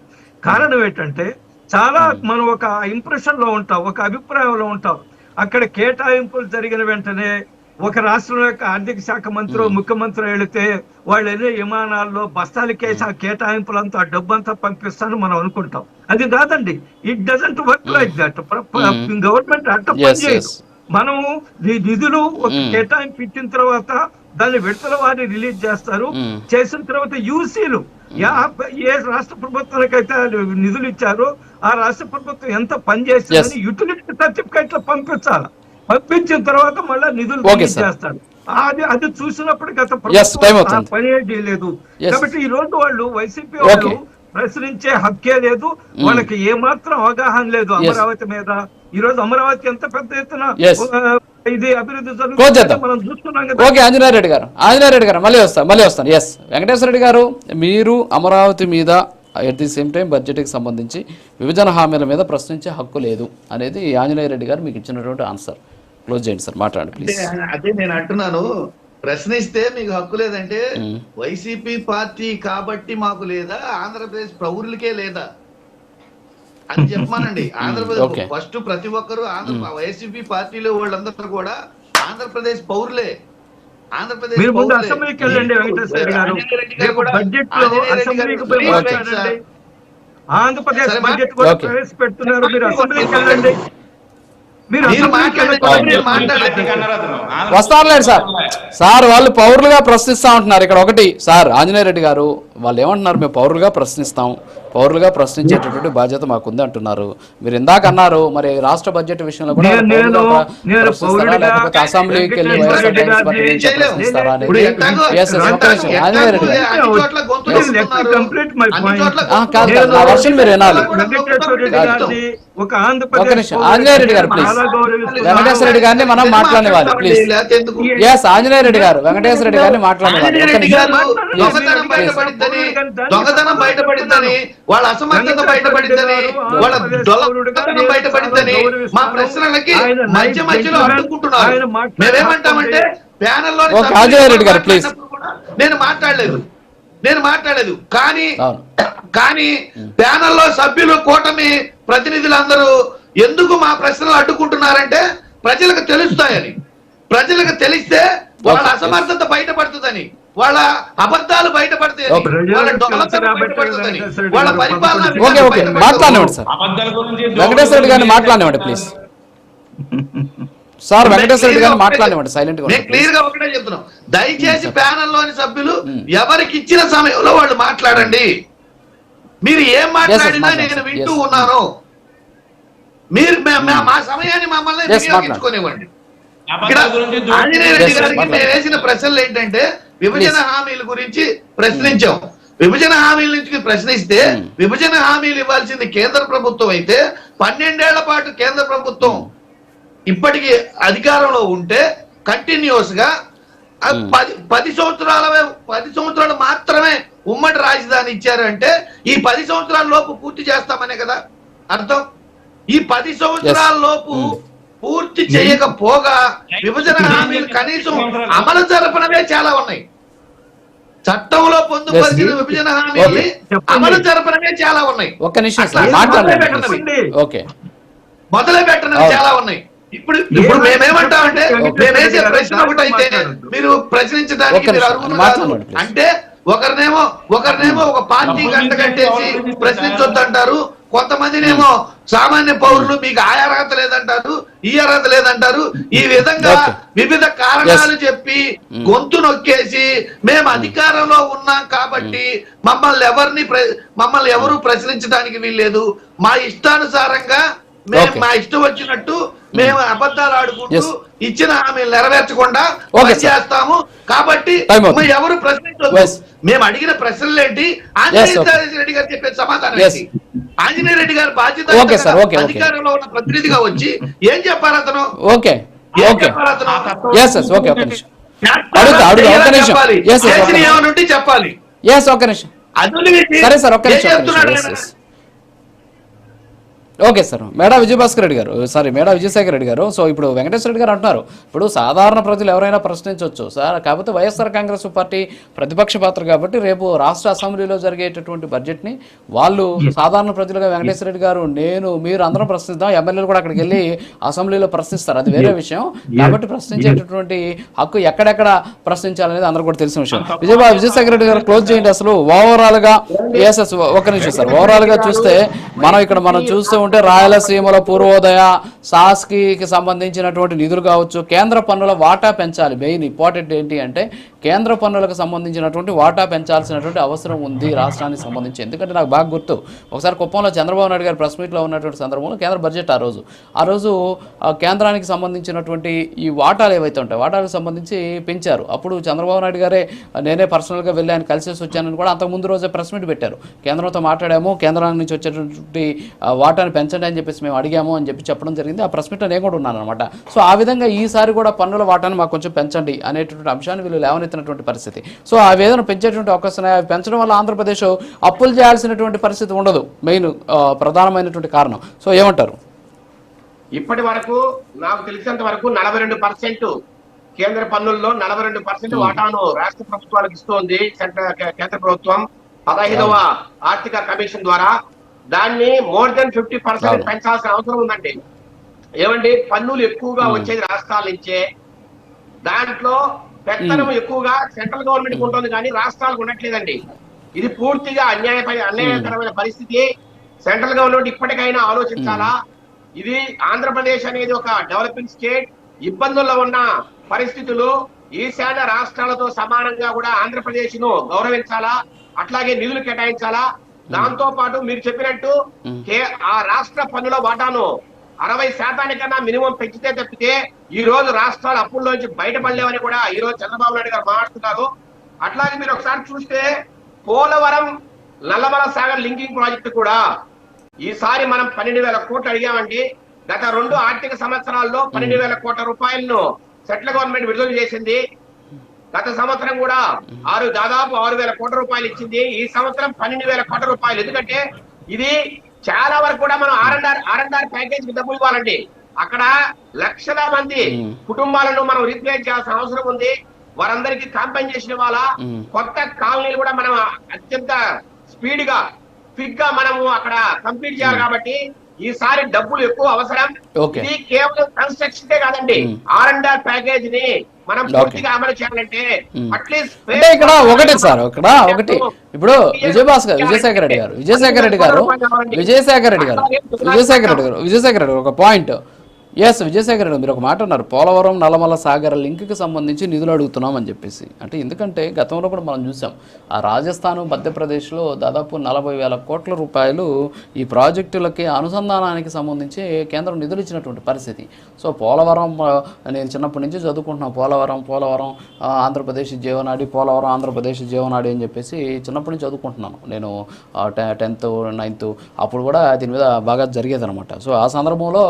కారణం ఏంటంటే చాలా మనం ఒక ఇంప్రెషన్ లో ఉంటాం, ఒక అభిప్రాయంలో ఉంటాం. అక్కడ కేటాయింపులు జరిగిన వెంటనే ఒక రాష్ట్రం యొక్క ఆర్థిక శాఖ మంత్రి, ముఖ్యమంత్రి వెళితే వాళ్ళు ఎన్నో విమానాల్లో బస్తాలకేసి ఆ కేటాయింపులంతా డబ్బంతా పంపిస్తాను మనం అనుకుంటాం. అది కాదండి. It doesn't work like that. Government అట్ట Yes, పనిచేయదు. yes. మనము నిధులు ఒక కేటాయింపు ఇచ్చిన తర్వాత దాన్ని విడతల వారి రిలీజ్ చేస్తారు. చేసిన తర్వాత యూసీలు ఏ రాష్ట్ర ప్రభుత్వానికైతే నిధులు ఇచ్చారో ఆ రాష్ట్ర ప్రభుత్వం ఎంత పనిచేస్తుందని యూటిలిటీ సర్టిఫికేట్ లో పంపించాలి. పంపించిన తర్వాత మళ్ళీ నిధులు రిలీజ్ చేస్తారు. అది చూసినప్పుడు గత ప్రభుత్వం పని చేయలేదు. కాబట్టి ఈ రోజు వాళ్ళు వైసీపీ వాళ్ళు ప్రశ్నించే హక్కే లేదు. వాళ్ళకి ఏమాత్రం అవగాహన లేదు అమరావతి మీద. ఈ రోజు అమరావతి ఎంత పెద్ద ఎత్తున ఇది అభివృద్ధి జరుగుతుంది మనం చూస్తున్నాం కదా. ఓకే ఆంజనేయ రెడ్డి గారు మళ్ళీ వస్తాను. ఎస్ వెంకటేశ్వర రెడ్డి గారు, మీరు అమరావతి మీద ఎట్ ది సేమ్ టైం బడ్జెట్కి సంబంధించి విభజన హామీల మీద ప్రశ్నించే హక్కు లేదు అనేది ఆంజనేయ రెడ్డి గారు మీకు ఇచ్చినటువంటి ఆన్సర్. క్లోజ్ చేయండి సార్, మాట్లాడండి ప్లీజ్. అదే నేను అంటున్నాను, ప్రశ్నిస్తే మీకు హక్కు లేదంటే వైసీపీ పార్టీ కాబట్టి మాకు లేదా, ఆంధ్రప్రదేశ్ పౌరులకే లేదా అని చెప్పమానండి. ఆంధ్రప్రదేశ్ ఫస్ట్ ప్రతి ఒక్కరు వైసీపీ పార్టీలో వాళ్ళందరూ కూడా ఆంధ్రప్రదేశ్ పౌరులే. ఆంధ్రప్రదేశ్ అసెంబ్లీకి వెళ్ళండి వెంకటేశ్వర గారు. బడ్జెట్ లో అసెంబ్లీకి పోయి మాట్లాడండి. ఆంధ్రప్రదేశ్ బడ్జెట్ కూడా ప్రవేశపెడుతున్నారు. మీరు అసెంబ్లీకి వెళ్ళండి. వస్తారులేండి సార్ వాళ్ళు పౌరులుగా ప్రశ్నిస్తా ఉంటున్నారు. ఇక్కడ ఒకటి సార్ ఆంజనేయ రెడ్డి గారు వాళ్ళు ఏమంటున్నారు, మేము పౌరులుగా ప్రశ్నిస్తాం, పౌరులుగా ప్రశ్నించేటటువంటి బాధ్యత మాకుంది అంటున్నారు. మీరు ఇందాక అన్నారు మరి రాష్ట్ర బడ్జెట్ విషయంలో కూడా లేకపోతే అసెంబ్లీకి వెళ్ళి ప్రశ్నిస్తారా అనేది. ఆంజనేయ రెడ్డి గారు నా వర్షన్ మీరు వినాలి. ఒక నిమిషం ఆంజనేయ రెడ్డి గారు ప్లీజ్, వెంకటేశ్వర రెడ్డి గారిని మనం మాట్లాడేవాలి ప్లీజ్. ఎస్ ఆంజనేయ రెడ్డి గారు వెంకటేశ్వర రెడ్డి గారిని మాట్లాడేవాలి. దొంగతనం బయటపడిందని, వాళ్ళ అసమర్థత బయటపడిందని, వాళ్ళ దొంగతనం బయటపడిందని మా ప్రశ్నలకి మధ్యలో అడ్డుకుంటున్నారు. మేమేమంటామంటే ప్యానెల్లో ఆంజనేయ రెడ్డి గారు ప్లీజ్. నేను మాట్లాడలేదు కానీ ప్యానెల్లో సభ్యులు కూటమి ప్రతినిధులందరూ ఎందుకు మా ప్రశ్నలు అడ్డుకుంటున్నారంటే ప్రజలకు తెలుస్తాయని, ప్రజలకు తెలిస్తే వాళ్ళ అసమర్థత బయటపడుతుందని, వాళ్ళ అబద్ధాలు బయటపడతాయి, వాళ్ళ దొంగతనం బయటపడుతుందని, వాళ్ళ పరిపాలన వెంకటేశ్వర రెడ్డి గారిని మాట్లాడనివ్వండి ప్లీజ్. సార్ వెంకటేశ్వర రెడ్డి గారిని మాట్లాడనివ్వండి సైలెంట్ గా. క్లియర్ గా ఒకటే చెప్తున్నాం, దయచేసి ప్యానెల్ లోని సభ్యులు ఎవరికి ఇచ్చిన సమయంలో వాళ్ళు మాట్లాడండి. మీరు ఏం మాట్లాడినా నేను వింటూ ఉన్నాను. మీరు మా సమయాన్ని మమ్మల్ని వినియోగించుకోనివ్వండి. ఇక్కడ ఆంజనేయ రెడ్డి గారికి మేము వేసిన ప్రశ్నలు ఏంటంటే విభజన హామీల గురించి ప్రశ్నించాం. విభజన హామీల నుంచి ప్రశ్నిస్తే విభజన హామీలు ఇవ్వాల్సింది కేంద్ర ప్రభుత్వం అయితే 12 ఏళ్ల పాటు కేంద్ర ప్రభుత్వం ఇప్పటికీ అధికారంలో ఉంటే కంటిన్యూస్ గా 10 సంవత్సరాలు మాత్రమే ఉమ్మడి రాజధాని ఇచ్చారంటే ఈ 10 సంవత్సరాల లోపు పూర్తి చేస్తామనే కదా అర్థం. ఈ 10 సంవత్సరాల లోపు పూర్తి చేయకపోగా విభజన హామీలు కనీసం అమలు జరపడమే చాలా ఉన్నాయి. చట్టంలో పొందుపరిచిన విభజన హామీలు అమలు జరపడమే చాలా ఉన్నాయి. మొదలు పెట్టడం చాలా ఉన్నాయి. ఇప్పుడు మేమేమంటామంటే మేమేసే ప్రశ్న ఒకటైతే మీరు ప్రశ్నించడానికి మీరు అర్హులు కాదు అంటే ఒకరినేమో ఒక పార్టీ గంట కట్టేసి ప్రశ్నించొద్దంటారు, కొంతమందినేమో సామాన్య పౌరులు మీకు ఆ అర్హత లేదంటారు, ఈ అర్హత లేదంటారు. ఈ విధంగా వివిధ కారణాలు చెప్పి గొంతు నొక్కేసి మేము అధికారంలో ఉన్నాం కాబట్టి మమ్మల్ని ఎవరు ప్రశ్నించడానికి వీల్లేదు, మా ఇష్టానుసారంగా మేము మా ఇష్టం వచ్చినట్టు మేము అబద్ధాలు ఆడుకుంటూ ఇచ్చిన హామీలు నెరవేర్చకుండా చేస్తాము కాబట్టి ఎవరు ప్రశ్నించొద్దు. మేము అడిగిన ప్రశ్నలు ఏంటి, ఆంజనేయ రెడ్డి గారు చెప్పే సమాధానం ఏంటి? ఆంజనేయ రెడ్డి గారు బాధ్యత అధికారంలో ఉన్న ప్రతినిధిగా వచ్చి ఏం చెప్పారు అతను? చెప్పాలి. Okay sir. మేడా విజయభాస్కర్ రెడ్డి గారు, సారీ మేడా విజయశేఖర రెడ్డి గారు, సో ఇప్పుడు వెంకటేశ్వర రెడ్డి గారు అంటున్నారు, ఇప్పుడు సాధారణ ప్రజలు ఎవరైనా ప్రశ్నించవచ్చు సార్, కాకపోతే వైఎస్ఆర్ కాంగ్రెస్ పార్టీ ప్రతిపక్ష పాత్ర కాబట్టి రేపు రాష్ట్ర అసెంబ్లీలో జరిగేటటువంటి బడ్జెట్ని వాళ్ళు సాధారణ ప్రజలుగా వెంకటేశ్వర రెడ్డి గారు, నేను, మీరు అందరం ప్రశ్నిద్దాం, ఎమ్మెల్యేలు కూడా అక్కడికి వెళ్ళి అసెంబ్లీలో ప్రశ్నిస్తారు, అది వేరే విషయం. కాబట్టి ప్రశ్నించేటటువంటి హక్కు ఎక్కడెక్కడ ప్రశ్నించాలనేది అందరూ కూడా తెలిసిన విషయం. విజయశేఖర రెడ్డి గారు క్లోజ్ చేయండి. అసలు ఓవరాల్ గా ఒక్క నిమిషం సార్, ఓవరాల్ గా చూస్తే మనం చూస్తూ ఉంటే రాయలసీమలో పూర్వోదయ సాస్కి సంబంధించినటువంటి నిధులు కావచ్చు, కేంద్ర పన్నుల వాటా పెంచాలి. మెయిన్ ఇంపార్టెంట్ ఏంటి అంటే కేంద్ర పన్నులకు సంబంధించినటువంటి వాటా పెంచాల్సినటువంటి అవసరం ఉంది రాష్ట్రానికి సంబంధించి. ఎందుకంటే నాకు బాగా గుర్తు, ఒకసారి కుప్పంలో చంద్రబాబు నాయుడు గారు ప్రెస్ మీట్లో ఉన్నటువంటి సందర్భంలో కేంద్ర బడ్జెట్ ఆ రోజు కేంద్రానికి సంబంధించినటువంటి ఈ వాటాలు ఏవైతే ఉంటాయి వాటాలకు సంబంధించి పెంచారు. అప్పుడు చంద్రబాబు నాయుడు గారే నేనే పర్సనల్గా వెళ్ళి ఆయన కలిసేసి వచ్చానని కూడా అంతకు ముందు రోజే ప్రెస్ మీట్ పెట్టారు. కేంద్రంతో మాట్లాడాము, కేంద్రానికి నుంచి వచ్చేటువంటి వాటాను పెంచండి అని చెప్పేసి మేము అడిగాము అని చెప్పడం జరిగింది. ఆ ప్రెస్ మీట్లో నేను కూడా ఉన్నాను అనమాట. సో ఆ విధంగా ఈసారి కూడా పన్నుల వాటాను మాకు కొంచెం పెంచండి అనేటువంటి అంశాన్ని వీళ్ళు లేవనెత్తినటువంటి పరిస్థితి. సో ఆ వేదన పెంచేటువంటి అవకాశం, అవి పెంచడం వల్ల ఆంధ్రప్రదేశ్ అప్పులు చేయాల్సినటువంటి పరిస్థితి ఉండదు, మెయిన్ ప్రధానమైనటువంటి కారణం. సో ఏమంటారు? ఇప్పటి వరకు నాకు తెలిసినంత వరకు 42% కేంద్ర పన్నుల్లో 42% వాటాను రాష్ట్ర ప్రభుత్వాలకు ఇస్తోంది కేంద్ర ప్రభుత్వం 15వ ఆర్థిక కమిషన్ ద్వారా. దాన్ని మోర్ దెన్ 50% పెంచాల్సిన అవసరం ఉందండి. ఏమండి, పన్నులు ఎక్కువగా వచ్చేది రాష్ట్రాల నుంచే, దాంట్లో పెత్తనం ఎక్కువగా సెంట్రల్ గవర్నమెంట్ ఉంటుంది కానీ రాష్ట్రాలకు ఉండట్లేదండి. ఇది పూర్తిగా అన్యాయకరమైన పరిస్థితి. సెంట్రల్ గవర్నమెంట్ ఇప్పటికైనా ఆలోచించాలా. ఇది ఆంధ్రప్రదేశ్ అనేది ఒక డెవలపింగ్ స్టేట్, ఇబ్బందుల్లో ఉన్న పరిస్థితులు ఈశాన్య రాష్ట్రాలతో సమానంగా కూడా ఆంధ్రప్రదేశ్ ను గౌరవించాలా, అట్లాగే నిధులు కేటాయించాలా. దాంతో పాటు మీరు చెప్పినట్టు ఆ రాష్ట్ర పన్నుల వాటాను 60% మినిమం పెంచితే తప్పితే ఈ రోజు రాష్ట్రాలు అప్పుల్లోంచి బయటపడలేవని కూడా ఈ రోజు చంద్రబాబు నాయుడు గారు మాట్లాడుతున్నారు. అట్లాగే మీరు ఒకసారి చూస్తే పోలవరం నల్లమల సాగర్ లింకింగ్ ప్రాజెక్టు కూడా ఈసారి మనం 12,000 కోట్లు అడిగామండి. గత 2 ఆర్థిక సంవత్సరాల్లో 12,000 కోట్ల రూపాయలను సెంట్రల్ గవర్నమెంట్ విడుదల చేసింది. గత సంవత్సరం కూడా దాదాపు 6,000 కోట్ల రూపాయలు ఇచ్చింది. ఈ సంవత్సరం 12,000 కోట్ల రూపాయలు. ఎందుకంటే ఇది చాలా వరకు కూడా మనం ఆర్ఎండ్ఆర్ ప్యాకేజ్ కి డబ్బులు ఇవ్వాలండి. అక్కడ లక్షల మంది కుటుంబాలను మనం రీప్లేస్ చేయాల్సిన అవసరం ఉంది. వారందరికీ కాంపెన్సేషన్ ఇవ్వాలా. కొత్త కాలనీలు కూడా మనం అత్యంత స్పీడ్ గా క్విక్ గా మనము అక్కడ కంప్లీట్ చేయాలి. కాబట్టి ఈసారి డబ్బులు ఎక్కువ అవసరం. ఇది కేవలం కన్స్ట్రక్షన్ కాదండి, ఆర్ఎండ్ఆర్ ప్యాకేజ్ ని మనం పూర్తిగా అమలు చేయాలంటే అట్లీస్ట్ ఇక్కడ ఒకటి సార్, ఒకటి ఇప్పుడు విజయశేఖర రెడ్డి గారు ఒక పాయింట్. విజయశేఖర రెడ్డి మీరు ఒక మాట అన్నారు, పోలవరం నల్లమల సాగర్ లింక్కి సంబంధించి నిధులు అడుగుతున్నాం అని చెప్పేసి. అంటే ఎందుకంటే గతంలో కూడా మనం చూసాం, ఆ రాజస్థాన్ మధ్యప్రదేశ్లో దాదాపు 40,000 కోట్ల రూపాయలు ఈ ప్రాజెక్టులకి అనుసంధానానికి సంబంధించి కేంద్రం నిధులు ఇచ్చినటువంటి పరిస్థితి. సో పోలవరం నేను చిన్నప్పటి నుంచి చదువుకుంటున్నాను, పోలవరం ఆంధ్రప్రదేశ్ జీవనాడి, పోలవరం ఆంధ్రప్రదేశ్ జీవనాడి అని చెప్పేసి చిన్నప్పటి నుంచి చదువుకుంటున్నాను నేను. 10th 9th అప్పుడు కూడా దీని మీద బాగా జరిగేదనమాట. సో ఆ సందర్భంలో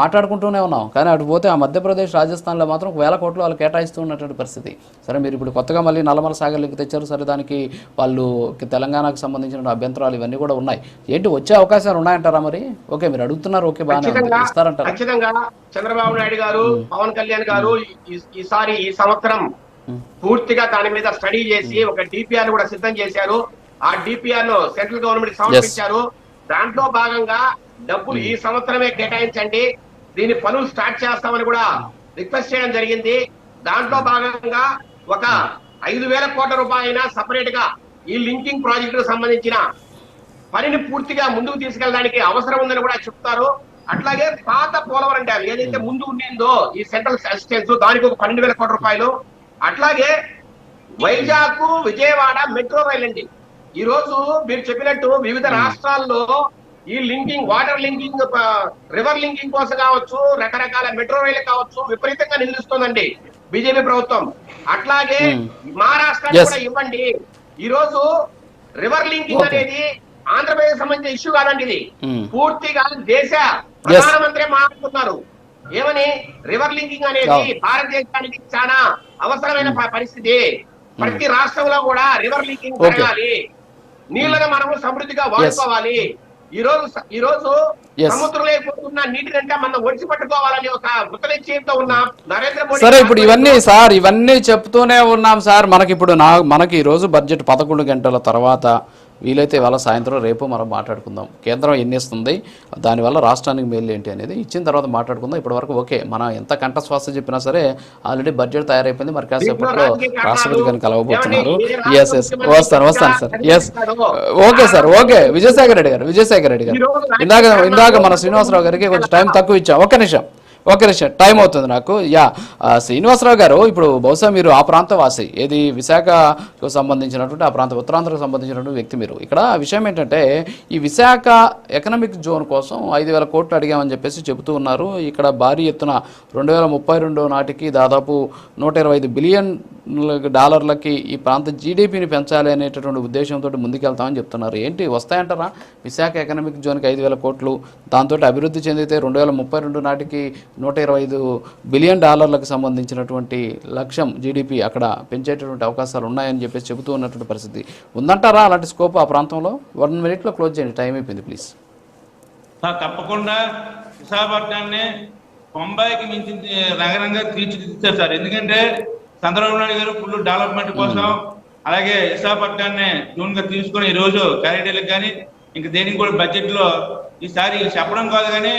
మాట్లాడుకుంటూనే ఉన్నాం. కానీ అటు పోతే ఆ మధ్యప్రదేశ్ రాజస్థాన్లో మాత్రం 1,000 కోట్లు వాళ్ళు కేటాయిస్తూ ఉన్నటువంటి పరిస్థితి. సరే మీరు ఇప్పుడు కొత్తగా మళ్ళీ నల్లమల సాగర్ లింక్ తెచ్చారు, సరే దానికి వాళ్ళు తెలంగాణకు సంబంధించిన అభ్యంతరాలు ఇవన్నీ కూడా ఉన్నాయి. ఏంటి వచ్చే అవకాశాలు ఉన్నాయంటారా మరి? ఓకే మీరు అడుగుతున్నారు, ఓకే బాగా ఇస్తారంటారు. ఖచ్చితంగా చంద్రబాబు నాయుడు గారు, పవన్ కళ్యాణ్ గారు ఈ సంవత్సరం పూర్తిగా దాని మీద స్టడీ చేసి ఒక డిపిఆర్ కూడా సిద్ధం చేశారు. ఆ డిపిఆర్ ను సెంట్రల్ గవర్నమెంట్ సమర్పించారు. దాంట్లో భాగంగా డబ్బులు ఈ సంవత్సరమే కేటాయించండి, దీని పనులు స్టార్ట్ చేస్తామని కూడా రిక్వెస్ట్ చేయడం జరిగింది. దాంట్లో భాగంగా ఒక 5,000 కోట్ల రూపాయల సపరేట్ గా ఈ లింకింగ్ ప్రాజెక్టు సంబంధించిన పనిని పూర్తిగా ముందుకు తీసుకెళ్ళడానికి అవసరం ఉందని కూడా చెప్తారు. అట్లాగే పాత పోలవరం డ్యామ్ ఏదైతే ముందు ఉండిందో ఈ సెంట్రల్ అసిస్టెన్స్, దానికి ఒక 12,000 కోట్ల రూపాయలు. అట్లాగే వైజాగ్ విజయవాడ మెట్రో రైల్ అండి. ఈ రోజు మీరు చెప్పినట్టు వివిధ రాష్ట్రాల్లో ఈ linking, water linking, river linking కోసం కావచ్చు, రకరకాల మెట్రో రైలు కావచ్చు, విపరీతంగా నిలుస్తుందండి బీజేపీ ప్రభుత్వం. అట్లాగే మహారాష్ట్రానికి కూడా ఇవ్వండి. ఈ రోజు రివర్ లింకింగ్ అనేది ఆంధ్రప్రదేశ్ సంబంధించిన ఇష్యూ కాదండి, ఇది పూర్తిగా దేశ ప్రధానమంత్రి మాట్లాడుతున్నారు. ఏమని? రివర్ లింకింగ్ అనేది భారతదేశానికి చాలా అవసరమైన పరిస్థితి. ప్రతి రాష్ట్రంలో కూడా రివర్ లింకింగ్ జరగాలి, నీళ్లను మనము సమృద్ధిగా వాడుకోవాలి. ఈ రోజు Yes. సముద్రంలో అయిపోతున్న నీటి కంటే మనం ఒడిసి పట్టుకోవాలని ఒక కృతనిశ్చయంతో ఉన్న నరేంద్ర మోడీ సరే, ఇప్పుడు ఇవన్నీ చెప్తూనే ఉన్నాం సార్. మనకి ఈరోజు బడ్జెట్ 11 గంటల తర్వాత వీలైతే ఇవాళ సాయంత్రం రేపు మనం మాట్లాడుకుందాం. కేంద్రం ఎన్ని ఇస్తుంది, దానివల్ల రాష్ట్రానికి మేలు ఏంటి అనేది ఇచ్చిన తర్వాత మాట్లాడుకుందాం. ఇప్పటివరకు ఓకే, మనం ఎంత కంఠశ్వాస చెప్పినా సరే ఆల్రెడీ బడ్జెట్ తయారైపోయింది. మరి కాసేపట్లో రాష్ట్రపతి గారిని కలవబోతున్నారు. ఎస్ వస్తాను sir. Yes okay sir. Okay Vijayasagar Reddy గారు ఇందాక మన శ్రీనివాసరావు గారికి కొంచెం టైం తక్కువ ఇచ్చాం. ఒక్క నిమిషం టైం అవుతుంది నాకు. శ్రీనివాసరావు గారు, ఇప్పుడు బహుశా మీరు ఆ ప్రాంతవాసి, ఏది విశాఖకు సంబంధించినటువంటి ఆ ప్రాంత ఉత్తరాంధ్రకు సంబంధించినటువంటి వ్యక్తి మీరు. ఇక్కడ విషయం ఏంటంటే, ఈ విశాఖ ఎకనామిక్ జోన్ కోసం 5,000 కోట్లు అడిగామని చెప్పేసి చెబుతూ ఉన్నారు. ఇక్కడ భారీ ఎత్తున 2032 నాటికి దాదాపు 125 బిలియన్ డాలర్లకి ఈ ప్రాంత జీడిపిని పెంచాలి అనేటటువంటి ఉద్దేశంతో ముందుకెళ్తామని చెప్తున్నారు. ఏంటి వస్తాయంటారా విశాఖ ఎకనామిక్ జోన్కి 5,000 కోట్లు? దాంతో అభివృద్ధి చెందితే 2032 నాటికి 125 బిలియన్ డాలర్లకు సంబంధించినటువంటి లక్ష్యం జీడిపి అక్కడ పెంచేటటువంటి అవకాశాలు ఉన్నాయని చెప్పేసి చెబుతూ ఉన్నటువంటి పరిస్థితి ఉందంటారా? అలాంటి స్కోప్ ఆ ప్రాంతంలో? 1 మినిట్లో క్లోజ్ చేయండి, టైం అయిపోయింది ప్లీజ్. తప్పకుండా విశాఖపట్నాన్ని 90కి మించి నగరంగా తీర్చిదిద్దారు సార్. ఎందుకంటే చంద్రబాబు నాయుడు గారు ఫుల్ డెవలప్మెంట్ కోసం అలాగే విశాఖపట్నాన్ని జూన్ గా తీసుకొని ఈ రోజు కారిడార్లకు కానీ ఇంక దేనికి కూడా బడ్జెట్ లో ఈసారి చెప్పడం కాదు, కానీ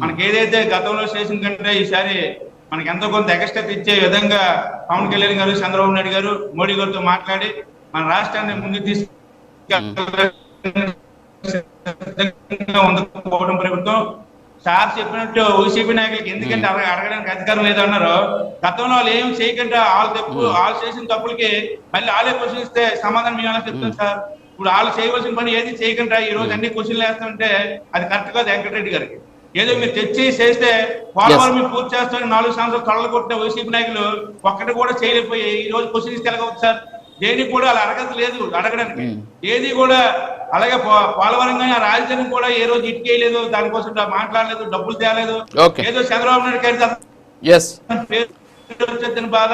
మనకి ఏదైతే గతంలో చేసిన కంటే ఈసారి మనకి ఎంతో కొంత ఎక్స్ట్రా తెచ్చే విధంగా పవన్ కళ్యాణ్ గారు, చంద్రబాబు నాయుడు గారు, మోడీ గారితో మాట్లాడి మన రాష్ట్రాన్ని ముందుకు తీసుకుపోవడం ప్రభుత్వం. సార్ చెప్పినట్టు వైసీపీ నాయకులకి ఎందుకంటే అడగడానికి అధికారం లేదన్నారు. గతంలో వాళ్ళు ఏం చేయకుండా వాళ్ళు చేసిన తప్పులకి మళ్ళీ వాళ్ళే క్వశ్చన్ ఇస్తే సమాధానం మేము ఎలా చెప్తాం సార్? ఇప్పుడు వాళ్ళు చేయవలసిన పని ఏది చేయకుండా ఈ రోజు అన్ని క్వశ్చన్లు వేస్తుంటే అది కరెక్ట్ కాదు. వెంకటరెడ్డి గారికి ఏదో మీరు తెచ్చి చేస్తే పోలవరం మీరు పూర్తి చేస్తామని 4 సంవత్సరాలు కళ్ళలు కొట్టిన వైసీపీ నాయకులు ఒక్కటి కూడా చేయలేకపోయి ఈ రోజు క్వశ్చన్ ఇస్తే ఎలాగవచ్చు సార్? దేనికి కూడా అలా లేదు అడగడానికి ఏది కూడా. అలాగే పోలవరం కానీ ఆ రాజధాని కూడా ఏ రోజు ఇటుకేయలేదు, దానికోసం మాట్లాడలేదు, డబ్బులు తేలేదు. ఏదో చంద్రబాబు నాయుడు కడితే బాధ,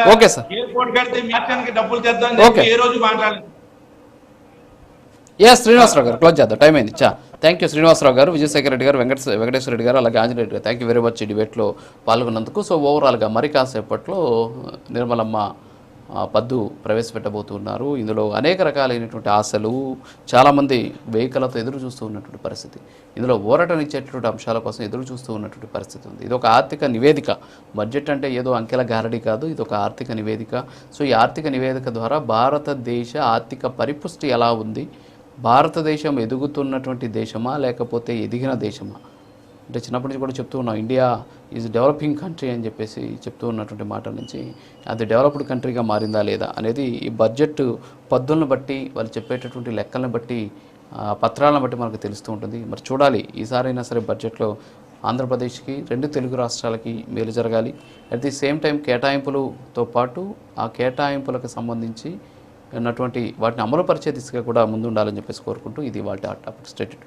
ఏ కోటి కడితే మ్యాచ్కి డబ్బులు తెద్దాం ఏ రోజు మాట్లాడలేదు. శ్రీనివాసరావు గారు క్లోజ్ చేద్దాం, టైం అయింది. థ్యాంక్ యూ శ్రీనివాసరావు గారు, విజయశేఖర రెడ్డి గారు, వెంకటేశ్వర రెడ్డి గారు, అలాగే ఆంజనేయ రెడ్డి గారు, థ్యాంక్ యూ వెరీ మచ్ ఈ డిబేట్లో పాల్గొన్నందుకు. సో ఓవరాల్గా మరి కాసేపట్లో నిర్మలమ్మ పద్దు ప్రవేశపెట్టబోతున్నారు. ఇందులో అనేక రకాలైనటువంటి ఆశలు, చాలామంది వేయికలతో ఎదురు చూస్తూ ఉన్నటువంటి పరిస్థితి, ఇందులో ఊరటనిచ్చేటువంటి అంశాల కోసం ఎదురు చూస్తూ ఉన్నటువంటి పరిస్థితి ఉంది. ఇది ఒక ఆర్థిక నివేదిక. బడ్జెట్ అంటే ఏదో అంకెల గారడి కాదు, ఇది ఒక ఆర్థిక నివేదిక. సో ఈ ఆర్థిక నివేదిక ద్వారా భారతదేశ ఆర్థిక పరిపుష్టి ఎలా ఉంది, భారతదేశం ఎదుగుతున్నటువంటి దేశమా లేకపోతే ఎదిగిన దేశమా? అంటే చిన్నప్పటి నుంచి కూడా చెప్తూ ఉన్నాం, ఇండియా ఈజ్ డెవలపింగ్ కంట్రీ అని చెప్పేసి చెప్తూ ఉన్నటువంటి మాట నుంచి అది డెవలప్డ్ కంట్రీగా మారిందా లేదా అనేది ఈ బడ్జెట్ పద్దులను బట్టి, వాళ్ళు చెప్పేటటువంటి లెక్కలను బట్టి, పత్రాలను బట్టి మనకు తెలుస్తూ ఉంటుంది. మరి చూడాలి, ఈసారైనా సరే బడ్జెట్లో ఆంధ్రప్రదేశ్కి, 2 తెలుగు రాష్ట్రాలకి మేలు జరగాలి. అట్ ది సేమ్ టైం కేటాయింపులతో పాటు ఆ కేటాయింపులకు సంబంధించి ఉన్నటువంటి వాటిని అమలుపరిచే దిశగా కూడా ముందుండాలని చెప్పేసి కోరుకుంటూ ఇది వాటి టాపిక్ స్టేట్.